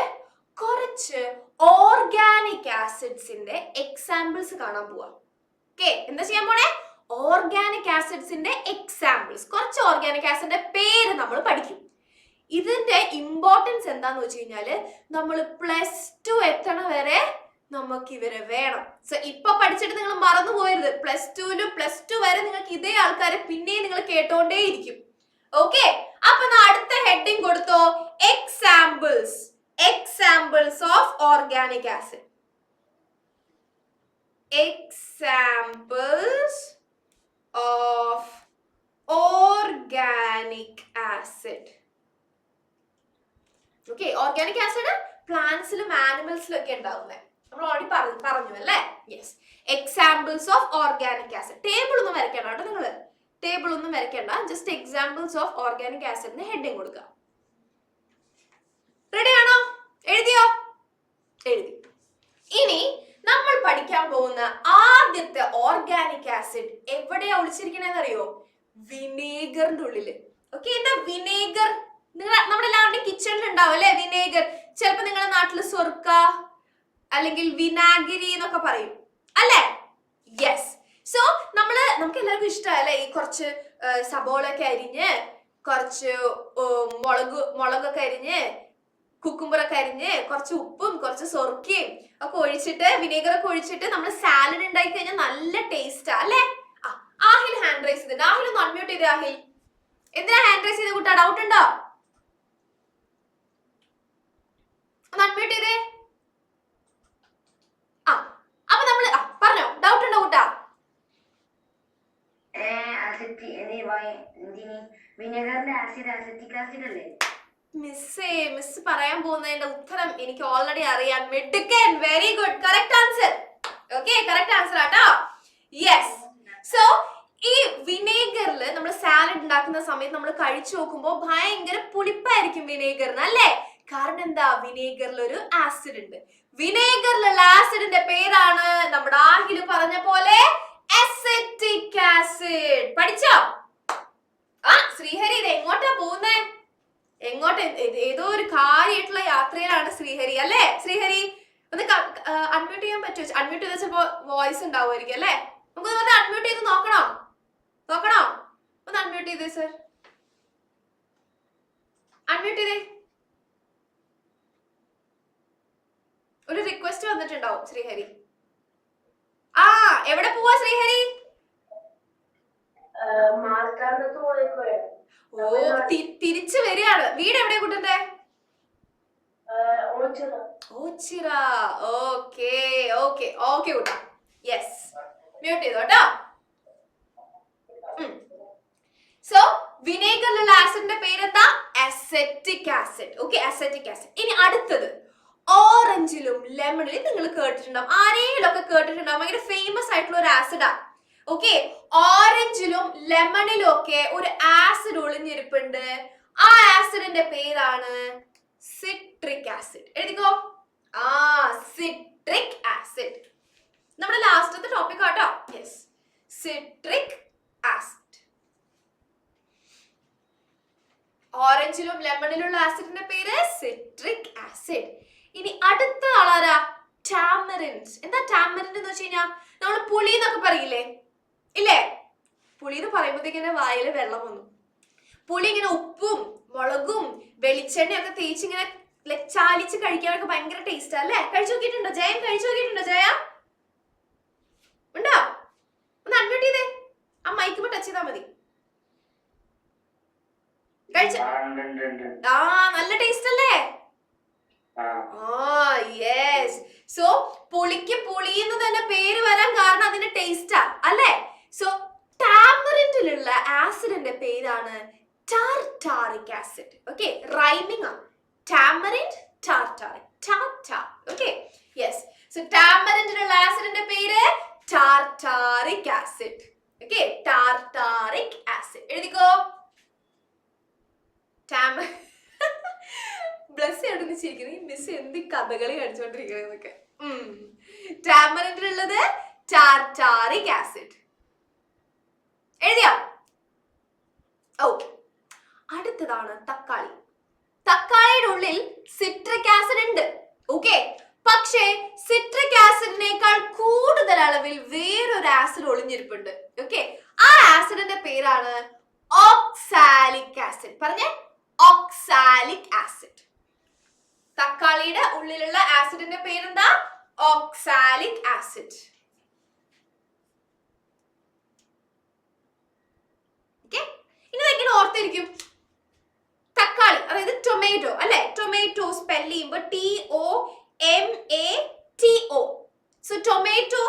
കുറച്ച് ഓർഗാനിക് ആസിഡ്സിന്റെ എക്സാമ്പിൾസ് കാണാൻ പോവാം. ഓക്കെ, എന്താ ചെയ്യാൻ പോണേ? ഓർഗാനിക് ആസിഡ്സിന്റെ എക്സാമ്പിൾസ്. കുറച്ച് ഓർഗാനിക് ആസിഡിന്റെ പേര് നമ്മൾ പഠിക്കും. ഇതിന്റെ ഇമ്പോർട്ടൻസ് എന്താന്ന് വെച്ച് കഴിഞ്ഞാല് നമ്മൾ +2 എത്തണ വരെ നമുക്ക് ഇവരെ വേണം. സോ ഇപ്പൊ പഠിച്ചിട്ട് നിങ്ങൾ മറന്നു പോയരുത്. +2 വരെ നിങ്ങൾക്ക് ഇതേ ആൾക്കാരെ പിന്നെയും നിങ്ങൾ കേട്ടോണ്ടേയിരിക്കും. ഓക്കെ, അപ്പൊ അടുത്ത ഹെഡിങ് കൊടുത്തോ, examples of organic acid. Examples of organic acid. Okay, organic acid പ്ലാന്റ്സിലും ആനിമൽസിലും ഒക്കെ ഉണ്ടാവുന്നത് നമ്മൾ ഓൾറെഡി പറഞ്ഞു അല്ലേ? Yes, examples of organic acid. Table ഒന്നും വരയ്ക്കണ്ട കേട്ടോ, നിങ്ങള് ടേബിൾ ഒന്നും വരയ്ക്കണ്ട. ജസ്റ്റ് എക്സാമ്പിൾസ് ഓഫ് ഓർഗാനിക് ആസിഡിന് ഹെഡിങ് കൊടുക്കുക. റെഡി ആണോ? എഴുതിയോ? എഴുതി. ഇനി നമ്മൾ പഠിക്കാൻ പോകുന്ന ആദ്യത്തെ ഓർഗാനിക് ആസിഡ് എവിടെയാ ഒളിച്ചിരിക്കണേന്ന് അറിയോ? വിനേഗറിന്റെ ഉള്ളില്. ഓക്കെ, എന്താ വിനേഗർ? നമ്മുടെ എല്ലാവരുടെയും കിച്ചണിൽ ഉണ്ടാവും അല്ലെ വിനേഗർ. ചിലപ്പോ നിങ്ങളുടെ നാട്ടിൽ സൊർക്ക അല്ലെങ്കിൽ വിനാഗിരി എന്നൊക്കെ പറയും അല്ലെ. യെസ്. സോ നമുക്ക് എല്ലാവർക്കും ഇഷ്ടമല്ലേ ഈ കുറച്ച് സബോളൊക്കെ അരിഞ്ഞ്, കുറച്ച് മുളകൊക്കെ അരിഞ്ഞ്, കുക്കുംബറൊക്കെ അരിഞ്ഞ്, കുറച്ച് ഉപ്പും കുറച്ച് സൊർക്കയും ഒക്കെ ഒഴിച്ചിട്ട്, വിനേഗർ ഒക്കെ ഒഴിച്ചിട്ട് നമ്മൾ സാലഡ് ഉണ്ടാക്കി കഴിഞ്ഞാൽ നല്ല ടേസ്റ്റാ അല്ലേ. ആഹിൽ ഹാൻഡ് റൈസ് ചെയ്തിട്ട്. ആഹിൽ ഒന്ന് അൺമ്യൂട്ട് ചെയ്തേ. ആഹിൽ എന്തിനാ ഹാൻഡ് റൈസ് ചെയ്ത് കൂട്ടാ? ഡൗട്ട് ഉണ്ടോ? ഒന്ന് അൺമ്യൂട്ട് ചെയ്തേ. അപ്പൊ നമ്മള് പറഞ്ഞോ, ഡൗട്ട് ഉണ്ടോ കൂട്ടാ? മിസ് പറയാൻ പോകുന്നതിന്റെ ഉത്തരം എനിക്ക് ഓൾറെഡി അറിയാം. മിടുക്കൻ, very good, correct answer. Okay, correct answer ആട്ടോ. യെസ്. സോ ഈ വിനേഗറിൽ നമ്മൾ സാലഡ് ഉണ്ടാക്കുന്ന സമയത്ത് നമ്മൾ കഴിച്ചു നോക്കുമ്പോൾ ഭയങ്കര പുളിപ്പായിരിക്കും വിനേഗറിന് അല്ലേ. കാരണം എന്താ? വിനേഗറിൽ ഒരു ആസിഡ് ഉണ്ട്. വിനേഗറിലുള്ള ആസിഡിന്റെ പേരാണ് നമ്മുടെ ആഹില് പറഞ്ഞ പോലെ അസറ്റിക് ആസിഡ്. പഠിച്ചോ? ശ്രീഹരി ഇത് എങ്ങോട്ടാ പോകുന്നേ? എങ്ങോട്ട്? ഏതോ ഒരു കാര്യമായിട്ടുള്ള യാത്രയിലാണ് ശ്രീഹരി അല്ലേ. ശ്രീഹരി ഒന്ന് അൺമ്യൂട്ട് ചെയ്യാൻ പറ്റുമോ? അൺമ്യൂട്ട് ചെയ്താൽ ചിലപ്പോ വോയിസ് ഉണ്ടാവുമായിരിക്കും അല്ലേ. നമുക്ക് അൺമ്യൂട്ട് ചെയ്ത് നോക്കണോ? ഒന്ന് അൺമ്യൂട്ട് ചെയ്തേ സർ. അൺമ്യൂട്ട് ചെയ്തേ. ഒരു റിക്വസ്റ്റ് വന്നിട്ടുണ്ടാവും ശ്രീഹരി. എവിടെ പോവാ ശ്രീഹരി? ഓ, തിരിച്ചു വരികയാണ്. വീട് എവിടെയാ കുട്ടന്റെ? ഓച്ചിറ. ഓക്കെ ഓക്കെ ഓക്കെ കൂട്ടാ. യെസ്, മ്യൂട്ട് ചെയ്തോട്ടോ. സോ വിനേഗറിലുള്ള ആസിഡിന്റെ പേരെന്താ? Acetic acid. Okay, acetic acid. ഇനി അടുത്തത് ഓറഞ്ചിലും ലെമണിലും നിങ്ങൾ കേട്ടിട്ടുണ്ടാവും, ആരെങ്കിലും ഒക്കെ കേട്ടിട്ടുണ്ടാവും. ഭയങ്കര ഫേമസ് ആയിട്ടുള്ള ഒരു ആസിഡാ. ഓക്കെ, ഓറഞ്ചിലും ലെമണിലും ഒക്കെ ഒരു ആസിഡ് ഒളിഞ്ഞിരിപ്പുണ്ട്. ആ ആസിഡിന്റെ പേരാണ് സിട്രിക് ആസിഡ്. എഴുതിക്കോ. സിട്രിക് ആസിഡ് നമ്മുടെ ലാസ്റ്റത്തെ ടോപ്പിക് ആട്ടോ. Yes, citric acid. ഓറഞ്ചിലും ലെമണിലുള്ള ആസിഡിന്റെ പേര് സിട്രിക് ആസിഡ്. ഇനി അടുത്ത ആളാരാ? ടാമറിൻഡ്. എന്താ ടാമറിൻഡ് എന്ന് വെച്ച് കഴിഞ്ഞാൽ നമ്മൾ പുളി എന്നൊക്കെ പറയില്ലേ, ഇല്ലേ? പുളി എന്ന് പറയുമ്പോഴത്തേക്ക് വായില് വെള്ളം വന്നു. പുളി ഇങ്ങനെ ഉപ്പും മുളകും വെളിച്ചെണ്ണയും ഒക്കെ തേച്ച് ഇങ്ങനെ ചാലിച്ച് കഴിക്കാനൊക്കെ ഭയങ്കര ടേസ്റ്റ് അല്ലേ. കഴിച്ചു നോക്കിയിട്ടുണ്ടോ? ജയൻ കഴിച്ചു നോക്കിയിട്ടുണ്ടോ? ജയ ഉണ്ടോ? ഒന്ന് അൺമ്യൂട്ട് ചെയ്തേ. ആ മൈക്കുമ്പോ ടച്ച് ചെയ്താൽ മതി. നല്ല ടേസ്റ്റ് അല്ലേ? യെസ്. സോ പുളിക്ക് പുളി എന്ന് തന്നെ പേര് വരാൻ കാരണം അതിന്റെ ടേസ്റ്റാ അല്ലേ. സോ ടാമറിൻഡിലുള്ള ആസിഡിന്റെ പേരാണ് ടാർട്ടാറിക് ആസിഡ്. ഓക്കെ, റൈമിംഗ് ആണ്. Tamarind, tartaric, tartar. Okay, yes. So ടാമറിൻഡിലുള്ള ആസിഡിന്റെ പേര് tartaric acid. Okay, tartaric acid എഴുതിക്കോ. ബ്ലസ് എവിടെ ചിരിക്കുന്നത്? മിസ് എന്ത് കഥകളി കാണിച്ചോണ്ടിരിക്കുന്നതൊക്കെ. ടാമറിൻഡിലുള്ളത് ടാർട്ടാറിക് ആസിഡ് എഴുതിയോ? ഓക്കെ, അടുത്തതാണ് തക്കാളി. തക്കാളിയുടെ ഉള്ളിൽ സിട്രിക് ആസിഡ് ഉണ്ട്. ഓക്കെ, പക്ഷേ സിട്രിക് ആസിഡിനേക്കാൾ കൂടുതൽ അളവിൽ വേറൊരു ആസിഡ് ഒളിഞ്ഞിരിപ്പുണ്ട്. ഓക്കെ, ആ ആസിഡിന്റെ പേരാണ് ഓക്സാലിക് ആസിഡ്. പറഞ്ഞേ, ഓക്സാലിക് ആസിഡ്. തക്കാളിയുടെ ഉള്ളിലുള്ള ആസിഡിന്റെ പേരെന്താ? Oxalic acid. ഓക്കെ, ഇനി എങ്ങനെ ഓർത്തിരിക്കും? തക്കാളി അതായത് ടൊമാറ്റോ അല്ലെ. ടൊമാറ്റോ സ്പെൽ ചെയ്യുമ്പോൾ TOMATO. സോ ടൊമാറ്റോ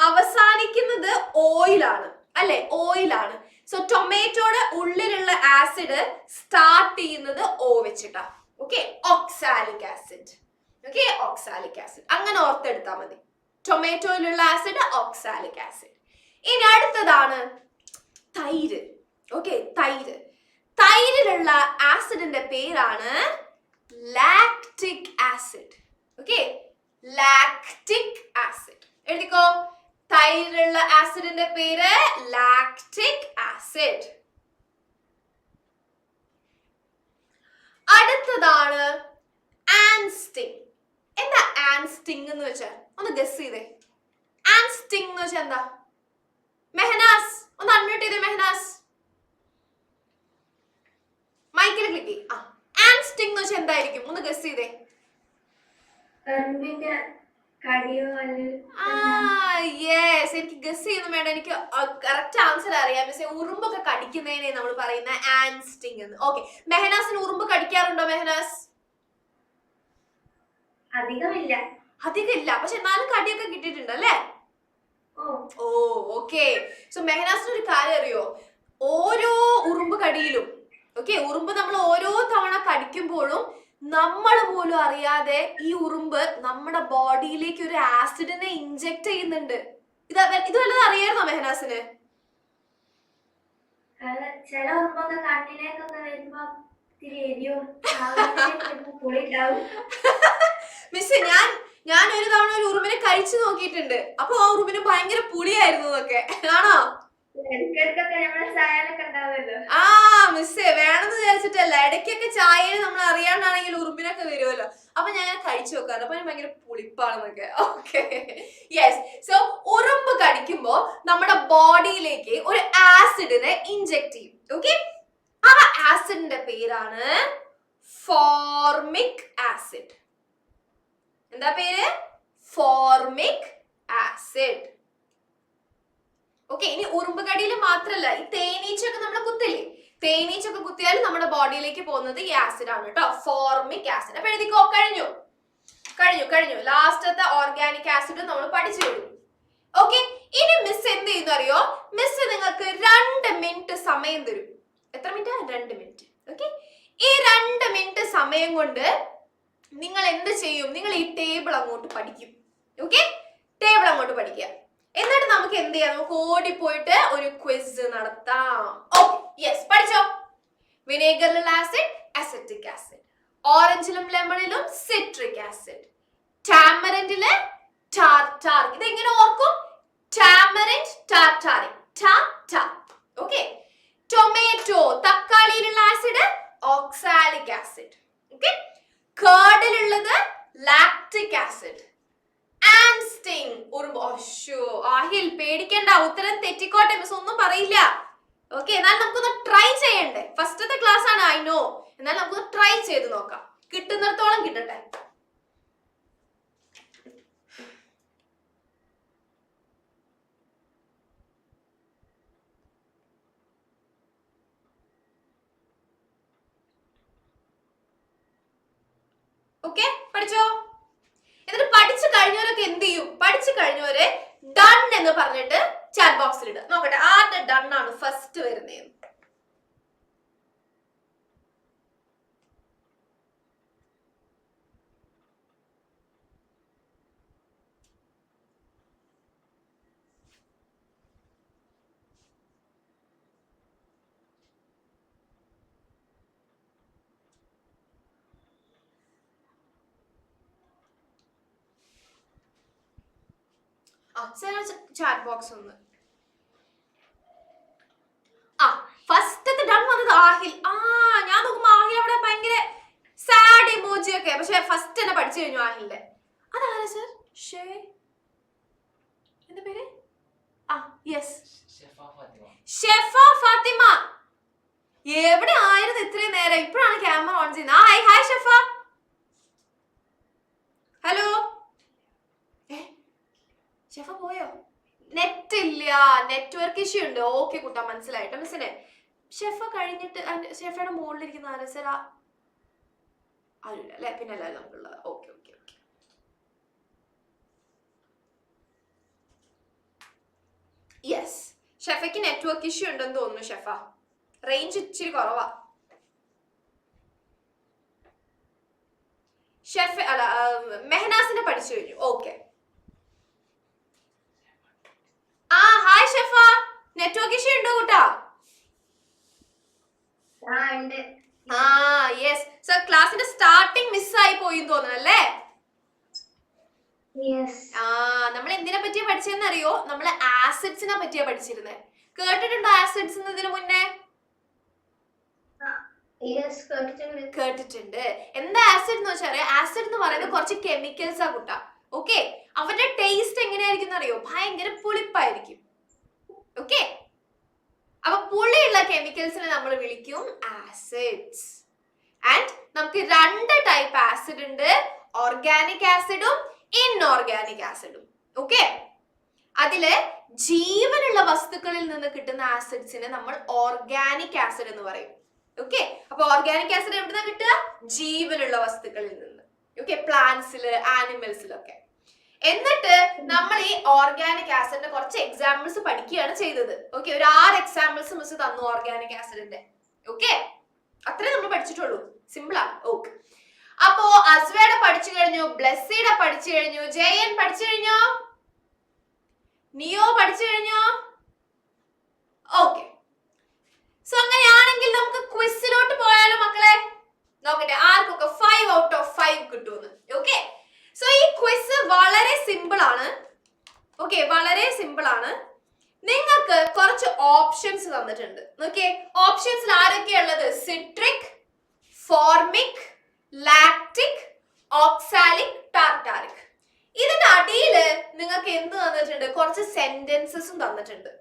അവസാനിക്കുന്നത് ഓയിലാണ് അല്ലെ, ഓയിലാണ്. സോ ടൊമാറ്റോയുടെ ഉള്ളിലുള്ള ആസിഡ് സ്റ്റാർട്ട് ചെയ്യുന്നത് O വെച്ചിട്ടാ. Okay, oxalic acid. Okay, oxalic acid അങ്ങനെ ഓർത്തെടുത്താൽ മതി. ടൊമാറ്റോയിലുള്ള ആസിഡ് ഓക്സാലിക് ആസിഡ്. ഇനി അടുത്തതാണ് തൈര്. ഓക്കെ, തൈര്. തൈരിലുള്ള ആസിഡിന്റെ പേരാണ് lactic acid. Okay, lactic acid എഴുതിക്കോ. തൈരിലുള്ള ആസിഡിന്റെ പേര് ലാക്റ്റിക് ആസിഡ്. ഗസ് ചെയ്തേ. ആൻഡ് സ്റ്റിംഗ് എന്ന് വെച്ചാൽ എന്താ? മെഹനാസ് ഒന്ന് അൺമ്യൂട്ട് ചെയ്തേ. മെഹനാസ് മൈക്കിൽ ക്ലിക്ക് ചെയ്യ്. ആൻഡ് സ്റ്റിംഗ് എന്ന് വെച്ചാൽ എന്തായിരിക്കും? ഒന്ന് ഗസ് ചെയ്തേ. യെസ്, എനിക്ക് ഗസ് ചെയ്യുന്നു വേണ്ട, എനിക്ക് കറക്റ്റ് ആൻസർ അറിയാം. മിസ്സേ, ഉറുമ്പൊക്കെ കടിക്കുന്നതിനെ നമ്മൾ പറയുന്ന ആൻഡ് സ്റ്റിംഗ് എന്ന്. ഓക്കെ, മെഹനാസിന് ഉറുമ്പ് കടിക്കാറുണ്ടോ? മെഹനാസ് അധികമില്ല, പക്ഷെ എന്നാലും കടിയൊക്കെ കിട്ടിയിട്ടുണ്ട് അല്ലേ? ഓ ഓക്കെ. സോ മെഹനാസിന് ഒരു കാര്യം അറിയോ? ഓരോ ഉറുമ്പ് കടിയിലും ഉറുമ്പ് നമ്മൾ ഓരോ തവണ കടിക്കുമ്പോഴും നമ്മൾ പോലും അറിയാതെ ഈ ഉറുമ്പ് നമ്മുടെ ബോഡിയിലേക്ക് ഒരു ആസിഡിനെ ഇഞ്ചെക്ട് ചെയ്യുന്നുണ്ട്. ഇത് വല്ലതും അറിയായിരുന്നോ മെഹനാസിന്? ചില ഉറുമ്പൊക്കെ കണ്ണിലേക്കൊക്കെ വരുമ്പോ മിസ്, ഞാൻ ഒരു തവണ ഒരു ഉറുമ്പിനെ കഴിച്ചു നോക്കിയിട്ടുണ്ട്. അപ്പൊ ആ ഉറുമ്പിന് ഭയങ്കര പുളിയായിരുന്നു എന്നൊക്കെ. ആണോ? മിസ്സേ, വേണമെന്ന് വിചാരിച്ചിട്ടല്ല, ഇടയ്ക്കൊക്കെ ചായയിൽ നമ്മൾ അറിയാണ്ടാണെങ്കിൽ ഉറുമ്പിനൊക്കെ വരുമല്ലോ. അപ്പൊ ഞാൻ കഴിച്ചു നോക്കാറ്. അപ്പൊ ഭയങ്കര പുളിപ്പാണെന്നൊക്കെ. Okay, yes. സോ ഉറുമ്പ് കടിക്കുമ്പോ നമ്മുടെ ബോഡിയിലേക്ക് ഒരു ആസിഡിനെ ഇഞ്ചെക്ട് ചെയ്യും. ഓക്കെ, ആ ആസിഡിന്റെ പേരാണ് ഫോർമിക് ആസിഡ്. എന്താ പേര്? Formic acid. ഓക്കെ, ഇനി ഉറുമ്പ് കടിയിൽ മാത്രല്ല, ഈ തേനീച്ചയൊക്കെ നമ്മൾ കുത്തില്ലേ? തേനീച്ചൊക്കെ കുത്തിയാൽ നമ്മുടെ ബോഡിയിലേക്ക് പോകുന്നത് ഈ ആസിഡ് ആണ് കേട്ടോ, ഫോർമിക് ആസിഡ്. അപ്പൊ എഴുതിക്കോ. കഴിഞ്ഞു. ലാസ്റ്റത്തെ ഓർഗാനിക് ആസിഡ് നമ്മൾ പഠിച്ചു കഴിഞ്ഞു. ഓക്കെ, ഇനി മിസ് എന്ത് ചെയ്യുന്നു അറിയോ? മിസ് നിങ്ങൾക്ക് 2 മിനിറ്റ് സമയം തരും. എത്ര മിനിറ്റ്? 2 മിനിറ്റ്. ഓക്കെ, ഈ 2 മിനിറ്റ് സമയം കൊണ്ട് നിങ്ങൾ എന്ത് ചെയ്യും? നിങ്ങൾ ഈ ടേബിൾ അങ്ങോട്ട് പഠിക്കും. ഓക്കെ, ടേബിൾ അങ്ങോട്ട് പഠിക്കുക. എന്നിട്ട് നമുക്ക് എന്ത് ചെയ്യാം? നമുക്ക് ഓടിപ്പോയിട്ട് ഒരു ക്വിസ് നടത്താം. ഓക്കെ, യെസ്, പഠിച്ചോ. വിനേഗറിലുള്ള ആസിഡ് അസറ്റിക് ആസിഡ്, ഓറഞ്ചിലും ലെമണിലും സിട്രിക് ആസിഡ്, ടാമറിൻഡില് ടാർട്ടാർ. ഇതെങ്ങനെ ഓർക്കും? Tamarind tartaric. ഓക്കെ, ടൊമാറ്റോ തക്കാളിയിലുള്ള ആസിഡ് ഓക്സാലിക് ആസിഡ്. ഓക്കെ, കേർഡിലുള്ളത് ലാക്റ്റിക് ആസിഡ്. ആൻഡ് സ്റ്റിംഗ് ഉറുമ്പ്. ആഹിൽ പേടിക്കണ്ട, ഉത്തരം തെറ്റിക്കോട്ടെ, മിസ് ഒന്നും പറയില്ല. ഓക്കെ, എന്നാൽ നമുക്കൊന്ന് ട്രൈ ചെയ്യണ്ടേ? ഫസ്റ്റത്തെ ക്ലാസ് ആണ്, ഐ നോ. എന്നാൽ നമുക്കൊന്ന് ട്രൈ ചെയ്ത് നോക്കാം. കിട്ടുന്നിടത്തോളം കിട്ടട്ടെ. ഓക്കെ, പഠിച്ചോ? എന്നിട്ട് പഠിച്ചു കഴിഞ്ഞവരൊക്കെ എന്ത് ചെയ്യും? പഠിച്ചു കഴിഞ്ഞവരെ ഡൺ എന്ന് പറഞ്ഞിട്ട് ചാറ്റ് ബോക്സിൽ ഇടുക. നോക്കട്ടെ ആരുടെ ഡൺ ആണ് ഫസ്റ്റ് വരുന്നത്. ചാറ്റ് ബോക്സ് ഒന്ന്. ഫസ്റ്റത്തെ ഡൺ വന്നത് ആഹിൽ. ഞാൻ നോക്കുമ്പോ ആഹിൽ അവിടെ ഭയങ്കര സാഡ് ഇമോജി ഒക്കെ. പക്ഷെ ഫസ്റ്റ് തന്നെ പഠിച്ചു കഴിഞ്ഞു ആഹിലിന്റെ. അതാരാ സർ? എന്താ പേര്? യെസ്, ഷെഫ ഫാത്തിമ. എവിടെ ആയിരുന്നു ഇത്രയും നേരം? ഇപ്പോഴാണ് ക്യാമറ ഓൺ ചെയ്യുന്നത്. ഹായ് ഷെഫ. ഹലോ. ഷെഫ പോയോ? നെറ്റ് ഇല്ല, നെറ്റ്വർക്ക് ഇഷ്യൂ ഉണ്ട്. ഓക്കെ കുട്ടാ, മനസ്സിലായിട്ടോ മിസ്സിനെ. ഷെഫ കഴിഞ്ഞിട്ട് ഷെഫയുടെ മുകളിലിരിക്കുന്ന ആര് സർ? ആരുമില്ല അല്ലെ? പിന്നെ അല്ല നമുക്കുള്ളത്. ഓക്കെ. യെസ്, ഷെഫയ്ക്ക് നെറ്റ്വർക്ക് ഇഷ്യൂ ഉണ്ടെന്ന് തോന്നുന്നു. ഷെഫ റേഞ്ച് ഇച്ചിരി കുറവാ. ഷെഫ് അല്ല, മെഹനാസിനെ പഠിച്ചു കഴിഞ്ഞു. Okay. Hi Shefa, network issue ഉണ്ടോ കൂട്ടാ? യെസ് സർ, ക്ലാസിന്റെ സ്റ്റാർട്ടിംഗ് മിസ്സായി പോയി തോന്നുന്നു അല്ലേ? നമ്മൾ എന്തിനെ പറ്റിയാ പഠിച്ചതെന്ന് അറിയോ? നമ്മള് ആസിഡ്സിനെ പറ്റിയാ പഠിച്ചിരുന്നത്. കേട്ടിട്ടുണ്ടോ ആസിഡ്സ് ഇതിനു മുന്നേ? കേട്ടിട്ടുണ്ട്. എന്താ ആസിഡ് എന്ന് വെച്ചാൽ, ആസിഡ് എന്ന് പറയുന്നത് കുറച്ച് കെമിക്കൽസ് ആ കൂട്ടാ. ഓക്കെ, അവന്റെ ടേസ്റ്റ് എങ്ങനെയായിരിക്കും അറിയോ? ഭയങ്കര പുളിപ്പായിരിക്കും. ഓക്കെ, അപ്പൊ പുളിയുള്ള കെമിക്കൽസിനെ നമ്മൾ വിളിക്കും ആസിഡ്സ്. ആൻഡ് നമുക്ക് 2 ടൈപ്പ് ആസിഡ് ഉണ്ട്, ഓർഗാനിക് ആസിഡും ഇൻഓർഗാനിക് ആസിഡും. ഓക്കെ, അതില് ജീവനുള്ള വസ്തുക്കളിൽ നിന്ന് കിട്ടുന്ന ആസിഡ്സിനെ നമ്മൾ ഓർഗാനിക് ആസിഡ് എന്ന് പറയും. ഓക്കെ, അപ്പൊ ഓർഗാനിക് ആസിഡ് എവിടുന്നാ കിട്ടുക? ജീവനുള്ള വസ്തുക്കളിൽ നിന്ന്. ഓക്കെ, പ്ലാന്റ്സില് ആനിമൽസിലൊക്കെ. എന്നിട്ട് നമ്മൾ ഈ ഓർഗാനിക് ആസിഡിന്റെ കുറച്ച് എക്സാമ്പിൾസ് പഠിക്കുകയാണ് ചെയ്തത്. ഓക്കെ, ഒരു 6 എക്സാമ്പിൾസ് മിസ് തന്നു ഓർഗാനിക് ആസിഡിന്റെ. ഓക്കെ, അത്രേ നമ്മൾ പഠിച്ചിട്ടുള്ളൂ, സിമ്പിൾ ആണ്. ഓക്കെ, അപ്പോ അസ്വയുടെ പഠിച്ചു കഴിഞ്ഞു, ബ്ലെസ്സിയുടെ പഠിച്ചു കഴിഞ്ഞു, ജയൻ പഠിച്ചു കഴിഞ്ഞോ, നിയോ പഠിച്ചു കഴിഞ്ഞോ? ഓക്കെ, സോ അങ്ങനെയാണെങ്കിൽ നമുക്ക് ക്വിസിലോട്ട് പോയാലോ മക്കളെ? നോക്കട്ടെ ആർക്കൊക്കെ 5 ഔട്ട് ഓഫ് 5 കിട്ടുമെന്ന്. ഓക്കെ, സോ ഈ ക്വിസ് വളരെ സിമ്പിൾ ആണ്. ഓക്കെ, വളരെ സിമ്പിൾ ആണ്. നിങ്ങൾക്ക് കുറച്ച് ഓപ്ഷൻസ് തന്നിട്ടുണ്ട്. ഓക്കെ, ഓപ്ഷൻസിൽ ആരൊക്കെയാ ഉള്ളത്? Citric, formic, lactic, oxalic, tartaric. ഇതിന്റെ അടിയില് നിങ്ങൾക്ക് എന്ത് തന്നിട്ടുണ്ട്? കുറച്ച് സെന്റൻസസും തന്നിട്ടുണ്ട്.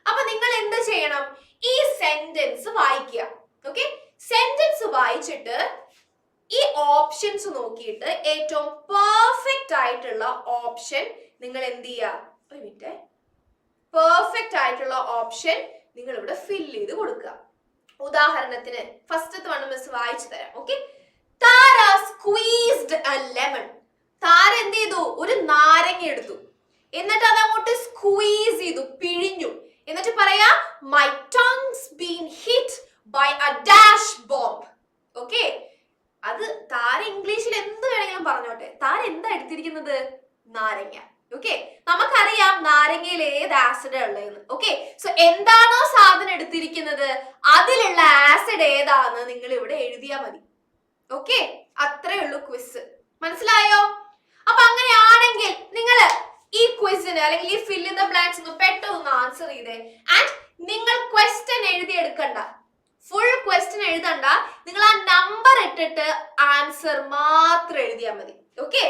അപ്പൊ നിങ്ങൾ എന്ത് ചെയ്യണം? ഈ സെന്റൻസ് വായിക്കുക. ഓക്കെ, സെന്റൻസ് വായിച്ചിട്ട് ഈ ഓപ്ഷൻസ് നോക്കിയിട്ട് ഏറ്റവും പെർഫെക്റ്റ് ആയിട്ടുള്ള ഓപ്ഷൻ നിങ്ങൾ എന്ത് ചെയ്യുക? ഒരു മിനിറ്റ്, പെർഫെക്റ്റ് ആയിട്ടുള്ള ഓപ്ഷൻ നിങ്ങൾ ഇവിടെ ഫില്ല് ചെയ്ത് കൊടുക്കുക. ഉദാഹരണത്തിന് ഫസ്റ്റത്തെ വൺ മിസ് വായിച്ചു തരാം. Okay, Tara squeezed a lemon. Tara എന്ത് ചെയ്തു? ഒരു നാരങ്ങ എടുത്തു, എന്നിട്ട് അത് അങ്ങോട്ട് സ്ക്വീസ് ചെയ്തു, പിഴിഞ്ഞു. എന്നിട്ട് പറയാ my tongue's been hit by a dash bomb. Okay, അത് താര ഇംഗ്ലീഷിൽ എന്ത് വേണമെങ്കിലും പറഞ്ഞോട്ടെ, താര എന്താ എടുത്തിരിക്കുന്നത്? നാരങ്ങ. ഓക്കെ, നമുക്കറിയാം നാരങ്ങയിൽ ഏത് ആസിഡ് ഉള്ളതെന്ന്. ഓക്കെ, സോ എന്താണോ സാധനം എടുത്തിരിക്കുന്നത് അതിലുള്ള ആസിഡ് ഏതാന്ന് നിങ്ങൾ ഇവിടെ എഴുതിയാൽ മതി. ഓക്കെ, അത്രേ ഉള്ളൂ ക്വിസ്. മനസ്സിലായോ? അപ്പൊ അങ്ങനെയാണെങ്കിൽ നിങ്ങൾ ഈ ക്വിസിന് അല്ലെങ്കിൽ ഈ ഫിൽ ഇൻ ദ ബ്ലാങ്ക്സ് ഒന്ന് പെട്ടെന്ന് ആൻസർ ചെയ്തേ. ആൻഡ് നിങ്ങൾ ക്വസ്റ്റ്യൻ എഴുതിയെടുക്കണ്ട, ഫുൾ ക്വസ്റ്റ്യൻ എഴുതണ്ട, നിങ്ങൾ ആ നമ്പർ ഇട്ടിട്ട് ആൻസർ മാത്രം എഴുതിയാൽ മതി. ഓക്കെ,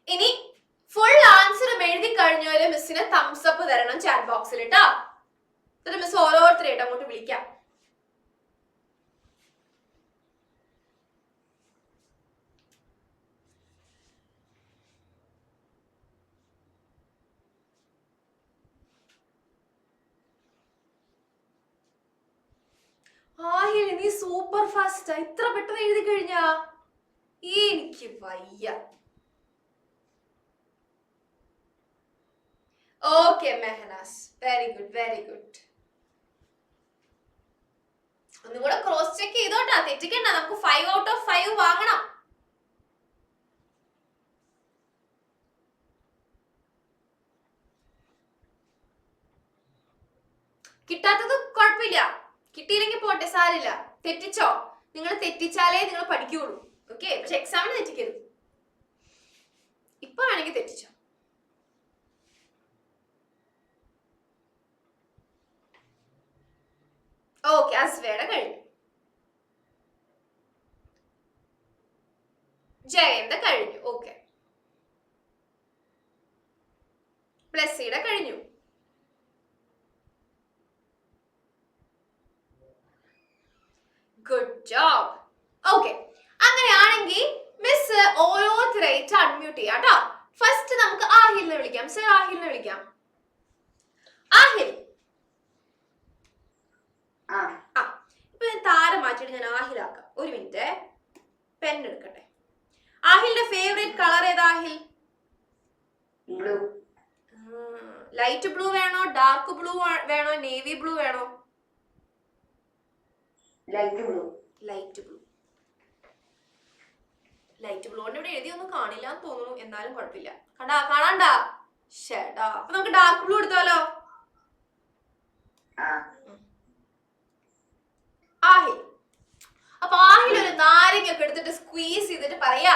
ഇനി ഫുൾ ആൻസറും എഴുതി കഴിഞ്ഞാല് മിസ്സിന് തംസ് അപ്പ് തരണം ചാറ്റ് ബോക്സിൽ കേട്ടോ. എന്നിട്ട് മിസ് ഓരോരുത്തരായിട്ട് അങ്ങോട്ട് വിളിക്കാം. ആഹിൽ, നീ സൂപ്പർ ഫാസ്റ്റാ, ഇത്ര പെട്ടെന്ന് എഴുതി കഴിഞ്ഞാ? എനിക്ക് വയ്യ. Okay Mehnaz, very good very good. ഒന്നും കൂടെ ക്രോസ് ചെക്ക് ചെയ്തോട്ടാ, തെറ്റിക്കണ്ട. നമുക്ക് 5 ഔട്ട് ഓഫ് 5 വാങ്ങണം. കിട്ടാത്തത് കുഴപ്പമില്ല, കിട്ടിയില്ലെങ്കിൽ പോട്ടെ, സാരില്ല. തെറ്റിച്ചോ? നിങ്ങൾ തെറ്റിച്ചാലേ നിങ്ങൾ പഠിക്കുള്ളൂ. ഓക്കെ, പക്ഷെ എക്സാമിന് തെറ്റിക്കരുത്. ഇപ്പൊ വേണമെങ്കിൽ തെറ്റിച്ചോ. ഓക്കെ, അസ്വയുടെ കഴിഞ്ഞു, ജയന്റെ കഴിഞ്ഞു. ഓക്കെ, ബ്ലെസ്സിയുടെ കഴിഞ്ഞു. Good job. ഓക്കെ, അങ്ങനെയാണെങ്കിൽ മിസ് ഓരോരുത്തരായിട്ട് അൺമ്യൂട്ട് ചെയ്യാം കേട്ടോ. ഫസ്റ്റ് നമുക്ക് ആഹിലിനെ വിളിക്കാം. സർ, ആഹിലിനെ വിളിക്കാം. ആഹിൽ, ഇപ്പൊ താരം മാറ്റിയിട്ട് ഞാൻ ആഹിലാക്കാം. ഒരു മിനിറ്റ്, പെൻ എടുക്കട്ടെ. ആഹിലിന്റെ ഫേവറേറ്റ് കളർ ഏതാ? ആഹിൽ, ലൈറ്റ് ബ്ലൂ വേണോ, ഡാർക്ക് ബ്ലൂ വേണോ, നേവി ബ്ലൂ വേണോ? Light blue. Light blue. Light blue കൊണ്ട് ഇവിടെ എഴുതിയൊന്നും കാണില്ല എന്ന് തോന്നുന്നു, എന്നാലും കുഴപ്പമില്ല. കാണാണ്ടാ? ഷേടാ, അപ്പൊ നമുക്ക് ഡാർക്ക് ബ്ലൂ എടുത്താലോ? ആഹിൽ, അപ്പൊ ആഹിൽ ഒരു നാരങ്ങ ഒക്കെ എടുത്തിട്ട് സ്ക്വീസ് ചെയ്തിട്ട് പറയാ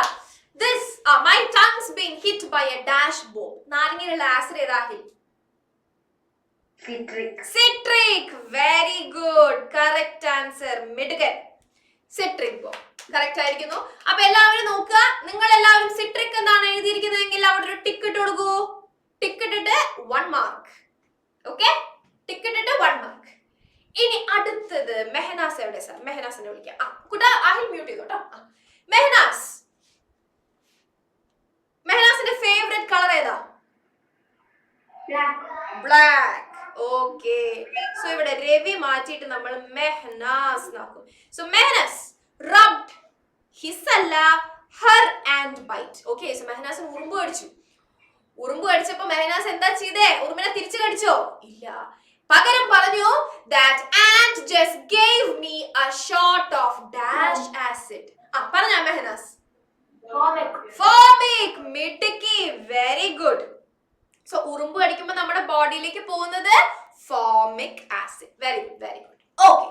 this my tongue's been hit by a dash bomb. നാരങ്ങയിലുള്ള ആസിഡ് ഏതാ Aahil? Citric. Citric, very good, correct answer, മിടുകൻ. Citric bomb. കറക്റ്റ് ആയിരിക്കുന്നു. അപ്പൊ എല്ലാവരും നോക്കുക, നിങ്ങൾ എല്ലാവരും സിട്രിക് എന്നാണ് എഴുതിയിരിക്കുന്നതെങ്കിൽ അവിടെ ഒരു ടിക്ക് ഇട്ട് കൊടുക്കൂ. ടിക്ക് ഇട്ടിട്ട് 1 മാർക്ക്. ഓക്കെ, ടിക്ക് ഇട്ടിട്ട് 1 മാർക്ക്. ഇനി അടുത്തത് മെഹനാസ് എവിടെ സാർ? മെഹനാസിനെ വിളിക്കാം. കുട്ടാ ആഹിൽ മ്യൂട്ട് ചെയ്തോട്ടോ. മെഹനാസ്, മെഹനാസിന്റെ ഫേവറേറ്റ് കളർ ഏതാ? ബ്ലാക്ക്. ഓക്കെ, സോ ഇവിടെ രവി മാറ്റിയിട്ട് നമ്മൾ മെഹനാസ് എന്നാക്കും. സോ മെഹനാസ് rubbed his അല്ല her and bite. Okay, so Mehnaz ഉറുമ്പ് കടിച്ചു. ഉറുമ്പ് കടിച്ചപ്പോ മെഹനാസ് എന്താ ചെയ്തേ? ഉറുമ്പിനെ തിരിച്ചു കടിച്ചോ? ഇല്ല, പകരം പറഞ്ഞു that ant just gave me a shot of dash acid. പറഞ്ഞോ മെഹനാസ്? Formic. മിടുക്കി, വെരി ഗുഡ്. സോ ഉറുമ്പ് കടിക്കുമ്പോൾ നമ്മുടെ ബോഡിയിലേക്ക് പോകുന്നത് formic acid. Very good, very good. Okay,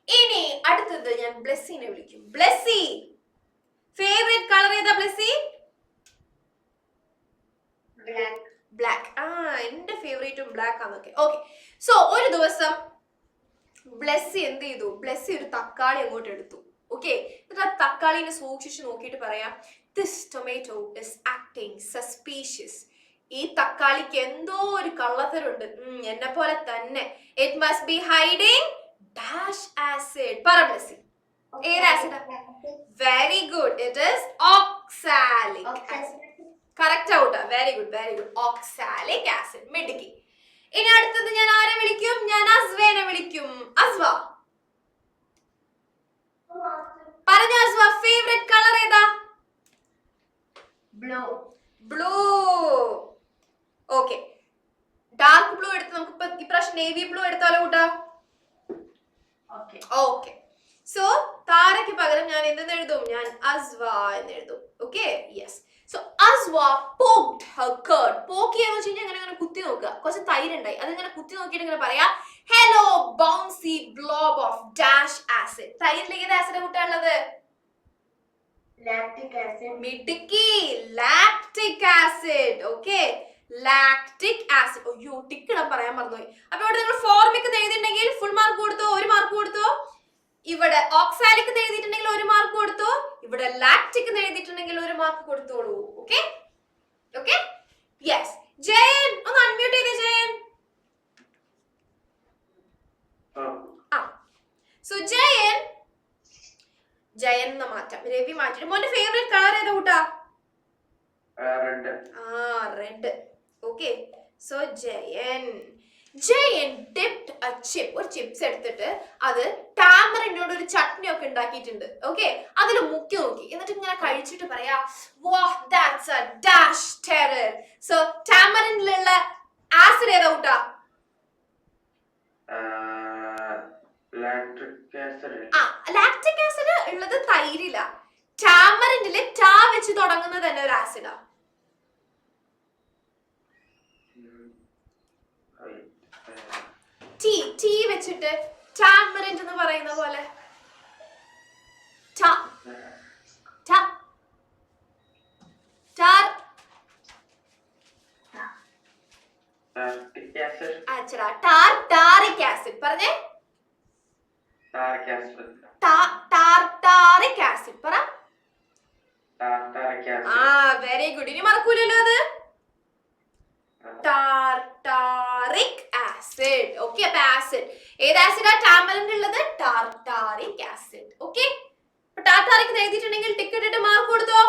ഇനി അടുത്തത് ഞാൻ ബ്ലെസ്സിനെ വിളിക്കും. ബ്ലെസ്സി, ഫേവറേറ്റ് കളർ ഏതാ ബ്ലെസ്സി? ബ്ലാക്ക്. എന്റെ ഫേവറേറ്റും ബ്ലാക്ക് ആണെന്നൊക്കെ. ഓക്കെ, സോ ഒരു ദിവസം ബ്ലെസ്സി എന്ത് ചെയ്തു? ബ്ലെസ്സി ഒരു തക്കാളി അങ്ങോട്ട് എടുത്തു. ഓക്കെ, എന്നിട്ട് ആ തക്കാളിനെ സൂക്ഷിച്ച് നോക്കിയിട്ട് പറയാം, this tomato is acting suspicious. ഈ തക്കാളിക്ക് എന്തോ ഒരു കള്ളത്തരുണ്ട്, എന്നെ പോലെ തന്നെ. it must be hiding dash acid. പറ ബ്ലെസ്സി, ഏത് ആസിഡാ? Very good, it is oxalic acid. Correct ഔട്ടാ, very good, very good. Oxalic acid, മിടുക്കി. ഇനി അടുത്തത് ഞാൻ ആരെ വിളിക്കും? ഞാൻ അസ്വേനെ വിളിക്കും. അസ്വ, പറഞ്ഞ അസ്വ, ഫേവറേറ്റ് കളർ ഏതാ? Blue. Blue. Okay, dark blue എടുത്ത് നമുക്ക് ഇപ്രാവശ്യം നേവി ബ്ലൂ എടുത്താലോ കൂട്ടാ? ഓക്കെ, സോ താരയ്ക്ക് പകരം ഞാൻ എന്തെന്ന് എഴുതും? ഞാൻ അസ്വ എന്ന് എഴുതും. Okay, yes. So Aswa poked her curd. പോക്ക് ചെയ്യാന്ന് വെച്ച് കഴിഞ്ഞാൽ അങ്ങനെ കുത്തി നോക്കുക. കുറച്ച് തൈര് ഉണ്ടായി, അതിങ്ങനെ കുത്തി നോക്കിയിട്ട് ഇങ്ങനെ പറയാ, hello bouncy blob of dash acid. തൈരിലേക്ക് ഏത് ആസിഡ് കൂട്ടാനുള്ളത്? Lactic acid. മിടുക്കി, lactic acid. Okay, lactic acid. അയ്യോ, ടിക്ക് ഇടാൻ പറയാൻ മറന്നുപോയി. അപ്പൊ ഇവിടെ നിങ്ങൾ ഫോർമിക് എഴുതിയിട്ടുണ്ടെങ്കിൽ ഫുൾ മാർക്ക് കൊടുത്തോ? 1 മാർക്ക് കൊടുത്തോ? ഇവിടെ ഓക്സാലിക് എഴുതിയിട്ടുണ്ടെങ്കിൽ 1 മാർക്ക് കൊടുത്തു. ഇവിടെ ലാക്റ്റിക് എഴുതിയിട്ടുണ്ടെങ്കിൽ 1 മാർക്ക് കൊടുത്തോളൂ. Okay, okay, yes. ജയൻ ഒന്ന് അൺമ്യൂട്ട് ചെയ്തേ. ജയൻ, സോ ജയൻ എന്ന് മാറ്റാം, രവി മാറ്റിട്ട്. മോന്റെ ഫേവറേറ്റ് കളർ ഏതാ കൂട്ടാ? Red. Okay, so Jayan dipped A chip. ഒരു ചിപ്സ് എടുത്തിട്ട് അത് ടാമറിനോട് ഒരു ചട്നി ഒക്കെ ഉണ്ടാക്കിയിട്ടുണ്ട്. ഓക്കെ, അതിൽ മുക്കി നോക്കി, എന്നിട്ട് ഇങ്ങനെ കഴിച്ചിട്ട് പറയാ, വാഹ് that's a dash terror. So ടാമറിനിലുള്ള ആസിഡ് ഏതാ കൂട്ടാ? ലാക്റ്റിക് ആസിഡ് ഉള്ളത് തൈരില. ടാമറിനില് ടാ വെച്ച് തുടങ്ങുന്നത് തന്നെ ഒരു ആസിഡാ. ടീ വെച്ചിട്ട് ടാമറിൻഡ് എന്ന് പറയുന്ന പോലെ. Tartaric acid. പറഞ്ഞേ, ടാർട്ടാറിക് ആസിഡ്. പറ. Very good. ഇനി മറക്കൂലല്ലോ അത്. Tartaric acid. ഓക്കെ, അപ്പൊ ആസിഡ് ഏത് ആസിഡാ? ടാമറിൻഡ് ഉള്ളത് ടാർട്ടാറിക് ആസിഡ്. ഓക്കെ, അപ്പൊ ടാർട്ടാറിക് എഴുതിയിട്ടുണ്ടെങ്കിൽ ടിക്ക് ഇട്ടിട്ട് മാർക്ക് കൊടുത്തോ?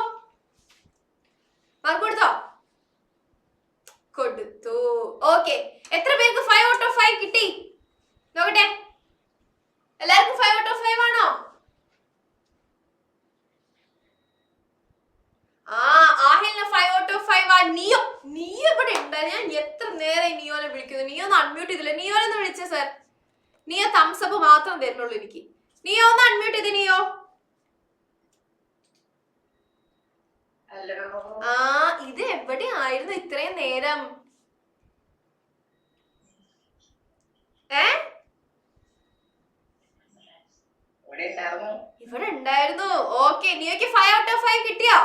മാർക്ക് കൊടുത്തോ? കൊടുത്തു. ഓക്കെ, എത്ര പേർക്ക് 5 out of 5 കിട്ടി? നോക്കട്ടെ, എല്ലാവർക്കും 5 out of 5 ആണോ? ആഹിലിന് 5 out of 5 ആ. നിയോ ഇവിടെ ഉണ്ട്. ഞാൻ എത്ര നേരം നിയോനെ വിളിക്കുന്നു. നിയോ ഒന്ന് അൺമ്യൂട്ട് ചെയ്തില്ല. നിയോനെ ഒന്ന് വിളിച്ചേ സർ. നിയോ തംസ് അപ്പ് മാത്രം തരുന്നുള്ളൂ എനിക്ക്. നിയോ ഒന്ന് അൺമ്യൂട്ട് ചെയ്ത്. നിയോ, ഇത് എവിടെ ആയിരുന്നു ഇത്രയും നേരം? ഇവിടെ ഉണ്ടായിരുന്നു. ഓക്കെ, നിയോക്ക് 5 out of 5 കിട്ടിയോ?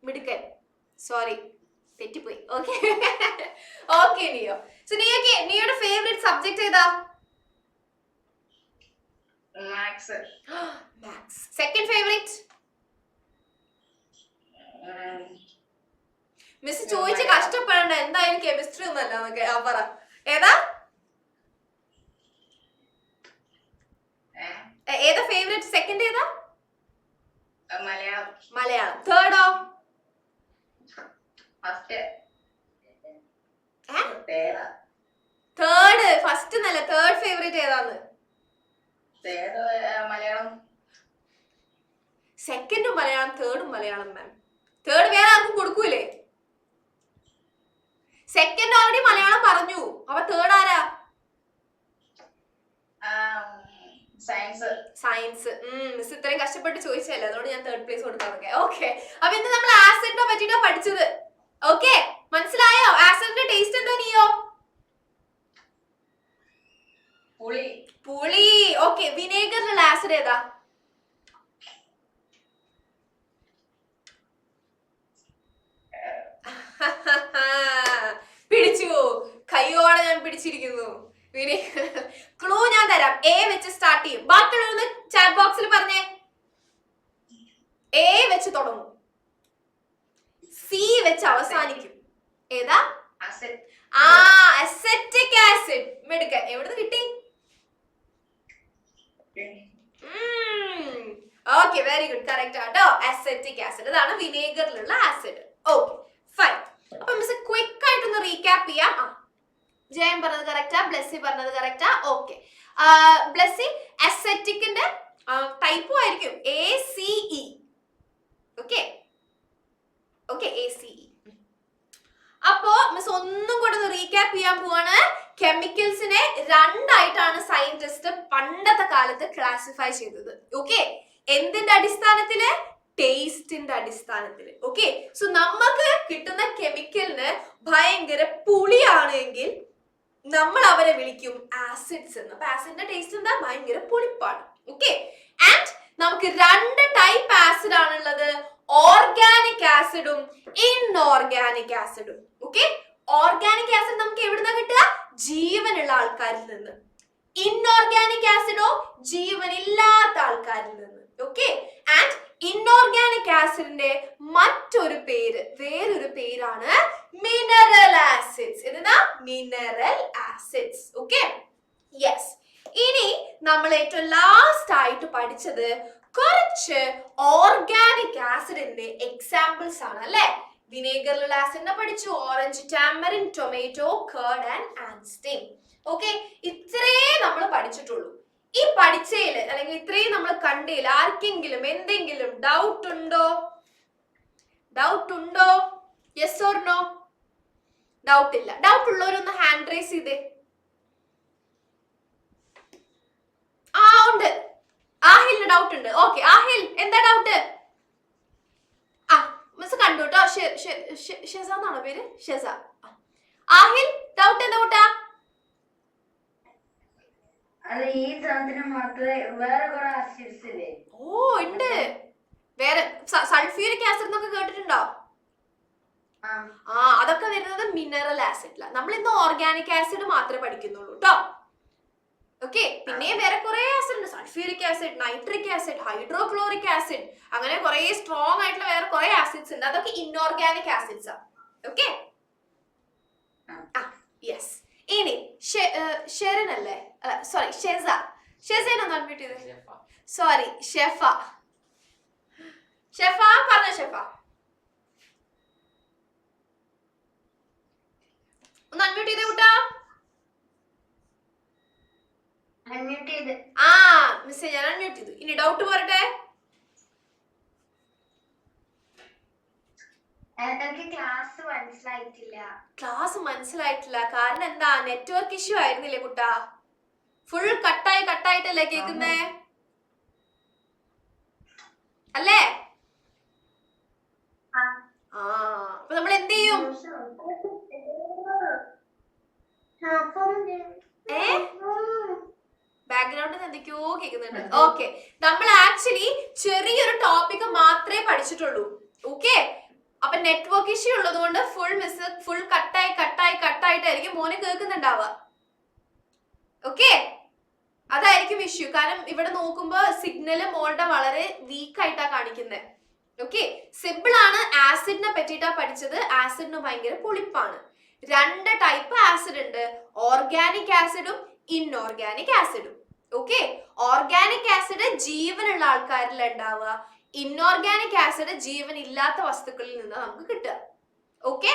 മിടുക്കൻ. സോറി, തെറ്റിപ്പോയി. ഓക്കെ, ഓക്കെ നിയോ. സോ നിയോയുടെ ഫേവറേറ്റ് സബ്ജക്ട് ഏതാ? Maths. Maths. Second favourite? Miss ചോദിച്ച് കഷ്ടപ്പെടണ്ട, എന്തായാലും കെമിസ്ട്രി ഒന്നല്ല നമുക്ക്. പറ ഏതാ ഏതാ ഫേവറേറ്റ്? സെക്കൻഡ് ഏതാ? മലയാളം. മലയാളം. തേർഡോ? ഫസ്റ്റ്. തേർഡ്. ഫസ്റ്റ് എന്നല്ല, തേർഡ് ഫേവറേറ്റ് ഏതാന്ന്? മലയാളം. സെക്കൻഡും മലയാളം, തേർഡും മലയാളം. മാം തേർഡ് വേറെ ആർക്കും കൊടുക്കൂലേ? സെക്കൻഡ് ഓൾറെഡി മലയാളം പറഞ്ഞു, അപ്പൊ തേർഡ് ആരാ? സയൻസ്. സയൻസ്. മിസ് ഇത്രയും കഷ്ടപ്പെട്ട് ചോദിച്ചല്ലേ, അതുകൊണ്ട് ഞാൻ തേർഡ് പ്ലേസ് കൊടുക്കാൻ. ഓക്കെ, അപ്പൊ ഇന്ന് നമ്മൾ ആസിഡിനെ പറ്റിട്ടോ പഠിച്ചത്. ഓക്കെ, മനസ്സിലായോ? ആസിഡിന്റെ ടേസ്റ്റ് എന്താ നീയോ? പുളി. പുളി. ഓക്കെ, വിനേഗറിലുള്ള ആസിഡ് ഏതാ? പിടിച്ചു, കയ്യോടെ ഞാൻ പിടിച്ചിരിക്കുന്നു. ക്ലൂ ഞാൻ തരാം. എ വെച്ച് സ്റ്റാർട്ട് ചെയ്യും. ബാക്കിയുള്ളവരൊന്ന് ചാറ്റ് ബോക്സിൽ പറഞ്ഞേ. എ വെച്ച് തുടങ്ങും, സി വെച്ച് അവസാനിക്കും. ഏതാ? Acetic acid. മെടുക്കൻ. എവിടുന്ന് കിട്ടി? ഓക്കെ, വെരി ഗുഡ്, കറക്റ്റ് ആട്ടോ. അസെറ്റിക് ആസിഡ്, ഇതാണ് വിനേഗറിലുള്ള ആസിഡ്. Okay, fine. അപ്പൊ മിസ് ക്വിക്ക് ആയിട്ടൊന്ന് റീക്യാപ്പ് ചെയ്യാം. ജയൻ പറഞ്ഞത് കറക്റ്റാ, ബ്ലെസ്സി പറഞ്ഞത് കറക്റ്റാ. ഓക്കെ, ബ്ലെസ്സി അസെറ്റിക്കിന്റെ ടൈപ്പും ആയിരിക്കും ACE. Okay okay, ACE. അപ്പോ മിസ് ഒന്നും കൂടെ ഒന്ന് റീക്യാപ്പ് ചെയ്യാൻ പോവാണ്. കെമിക്കൽസിനെ രണ്ടായിട്ടാണ് സയന്റിസ്റ്റ് പണ്ടത്തെ കാലത്ത് ക്ലാസിഫൈ ചെയ്തത്. ഓക്കെ, എന്തിന്റെ അടിസ്ഥാനത്തില്? ടേസ്റ്റിന്റെ അടിസ്ഥാനത്തില്. ഓക്കെ, സോ നമുക്ക് കിട്ടുന്ന കെമിക്കലിന് ഭയങ്കര പുളിയാണെങ്കിൽ നമ്മൾ അവരെ വിളിക്കും ആസിഡ്സ് എന്ന്. അപ്പൊ ആസിഡിന്റെ ടേസ്റ്റ് എന്താ? ഭയങ്കര പുളിപ്പാണ്. ഓക്കെ, ആൻഡ് നമുക്ക് രണ്ട് ടൈപ്പ് ആസിഡ് ആണുള്ളത്, ഓർഗാനിക് ആസിഡും ഇൻഓർഗാനിക് ആസിഡും. ഓക്കെ, ഓർഗാനിക് ആസിഡ് നമുക്ക് എവിടുന്നാ കിട്ടുക? ജീവനുള്ള ആൾക്കാരിൽ നിന്ന്. ഇൻഓർഗാനിക് ആസിഡോ ജീവനില്ലാത്ത ആൾക്കാരിൽ നിന്ന്. ഓക്കെ, ആൻഡ് ഇൻഓർഗാനിക് ആസിഡിന്റെ മറ്റൊരു പേര്, വേറൊരു പേരാണ് മിനറൽ ആസിഡ്സ്. എന്താ? Mineral acids. Okay, yes. ഇനി നമ്മൾ ഏറ്റവും ലാസ്റ്റ് ആയിട്ട് പഠിച്ചത് കുറച്ച് ഓർഗാനിക് ആസിഡിന്റെ എക്സാമ്പിൾസ് ആണ് അല്ലെ? വിനേഗറിലുള്ള ആസിഡിനെ പഠിച്ചു, orange, tamarind, tomato, curd and ant sting. Okay, ഇത്രയേ നമ്മൾ പഠിച്ചിട്ടുള്ളൂ. ഈ പഠിച്ചതില് അല്ലെങ്കിൽ ഇത്രയും നമ്മൾ കണ്ടതിൽ ആർക്കെങ്കിലും എന്തെങ്കിലും ഡൗട്ട് ഉണ്ടോ? ഡൗട്ട് ഉണ്ടോ? Yes or no? ഡൗട്ട് ഇല്ല. ഡൗട്ട് ഉള്ളവരൊന്ന് ഹാൻഡ് റൈസ് ചെയ്തേ. ഉണ്ട്. ആഹിലിന് ഡൗട്ട് ഉണ്ട്. ഓക്കെ, ആഹിൽ എന്താ ഡൗട്ട്? മിസ് കണ്ടു കേട്ടോ. ഷെസ എന്നാണോ പേര്? ഷെസ. ആഹിൽ ഡൗട്ട് എന്താ കൂട്ടാ? ഈ സാധനം മാത്രമേ വേറെ കുറെ ആസിഡ്സ് ഇല്ലേ? ഓ ഉണ്ട്. വേറെ സൾഫ്യൂരിക് ആസിഡ് എന്നൊക്കെ കേട്ടിട്ടുണ്ടോ? അതൊക്കെ വരുന്നത് മിനറൽ ആസിഡില. നമ്മൾ ഇന്ന് ഓർഗാനിക് ആസിഡ് മാത്രമേ പഠിക്കുന്നുള്ളൂ കേട്ടോ. ഓക്കെ, പിന്നെയും വേറെ കുറെ ആസിഡ് ഉണ്ട്. Sulphuric acid, nitric acid, hydrochloric acid, അങ്ങനെ കുറെ സ്ട്രോങ് ആയിട്ടുള്ള വേറെ കുറെ ആസിഡ്സ് ഉണ്ട്. അതൊക്കെ ഇൻഓർഗാനിക് ആസിഡ്സ് ആണ്. Okay, yes. ഇനി ഷെറിൻ അല്ലേ? സോറി, ഷെസ. ഷെസേനൊന്ന് അൺമ്യൂട്ട് ചെയ്തേ. സോറി, ഷെഫ. ഷെഫ പറഞ്ഞ. ഷെഫ ഒന്ന് അൺമ്യൂട്ട് ചെയ്തേ കൂട്ടാ. മിസ്സേ ഞാൻ അൺമ്യൂട്ട് ചെയ്തു. ഇനി ഡൗട്ട് പോരട്ടെ. ക്ലാസ് മനസ്സിലായിട്ടില്ല. കാരണം എന്താ? നെറ്റ്വർക്ക് ഇഷ്യൂ ആയിരുന്നില്ലേ കുട്ടാ? ഫുൾ കട്ടായിട്ടല്ലേ കേൾക്കുന്നേ അല്ലേ? അപ്പൊ നമ്മൾ എന്ത് ചെയ്യും? ബാക്ക്ഗ്രൗണ്ടിൽ എന്തൊക്കെയോ കേൾക്കുന്നുണ്ട്. ഓക്കെ, നമ്മൾ ആക്ച്വലി ചെറിയൊരു ടോപ്പിക് മാത്രമേ പഠിച്ചിട്ടുള്ളൂ. ഓക്കെ, അപ്പൊ നെറ്റ്വർക്ക് ഇഷ്യൂ ഉള്ളത് കൊണ്ട് ഫുൾ കട്ടായിട്ടായിരിക്കും മോനെ കേൾക്കുന്നുണ്ടാവുക. ഓക്കെ, അതായിരിക്കും ഇഷ്യൂ. കാരണം ഇവിടെ നോക്കുമ്പോ സിഗ്നൽ മോളുടെ വളരെ വീക്ക് ആയിട്ടാ കാണിക്കുന്നത്. ഓക്കെ, സിമ്പിൾ ആണ്. ആസിഡിനെ പറ്റിയിട്ടാ പഠിച്ചത്. ആസിഡിന് ഭയങ്കര പുളിപ്പാണ്. 2 ടൈപ്പ് ആസിഡ് ഉണ്ട്, ഓർഗാനിക് ആസിഡും ഇൻഓർഗാനിക് ആസിഡും. ഓക്കെ, ഓർഗാനിക് ആസിഡ് ജീവനുള്ള ആൾക്കാരിൽ ഉണ്ടാവുക, ഇൻഓർഗാനിക് ആസിഡ് ജീവൻ ഇല്ലാത്ത വസ്തുക്കളിൽ നിന്ന് നമുക്ക് കിട്ടുക. ഓക്കെ,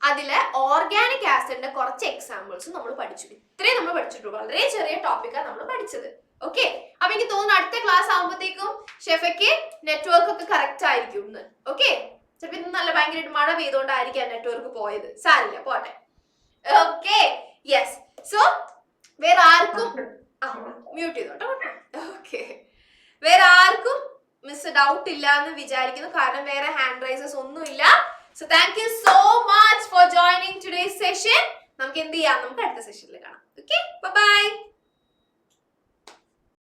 അതില് ഓർഗാനിക് ആസിഡിന്റെ കുറച്ച് എക്സാമ്പിൾസ് നമ്മൾ പഠിച്ചു. ഇത്രയും നമ്മൾ പഠിച്ചിട്ടുള്ളൂ, വളരെ ചെറിയ ടോപ്പിക്കാണ് നമ്മൾ പഠിച്ചത്. ഓക്കെ, അപ്പൊ എനിക്ക് തോന്നുന്നു അടുത്ത ക്ലാസ് ആകുമ്പോഴത്തേക്കും ഷെഫയ്ക്ക് നെറ്റ്വർക്ക് ഒക്കെ കറക്റ്റ് ആയിരിക്കും ഇന്ന്. ഓക്കെ, ചിലപ്പോ ഇന്ന് നല്ല ഭയങ്കരമായിട്ട് മഴ പെയ്തുകൊണ്ടായിരിക്കാം നെറ്റ്വർക്ക് പോയത്. സാരില്ല, പോട്ടെ. Okay, yes. സോ വേറെ ആർക്കും മ്യൂട്ട് ചെയ്തോട്ടോ. ഓക്കെ, വേറെ ആർക്കും മിസ് ഡൗട്ട് ഇല്ല എന്ന് വിചാരിക്കുന്നു, കാരണം വേറെ ഹാൻഡ് റൈസസ് ഒന്നുമില്ല. So thank you so much for joining today's session. നമുക്ക് എന്ത് ചെയ്യാം, നമുക്ക് അടുത്ത സെഷനിൽ കാണാം. Okay, bye bye.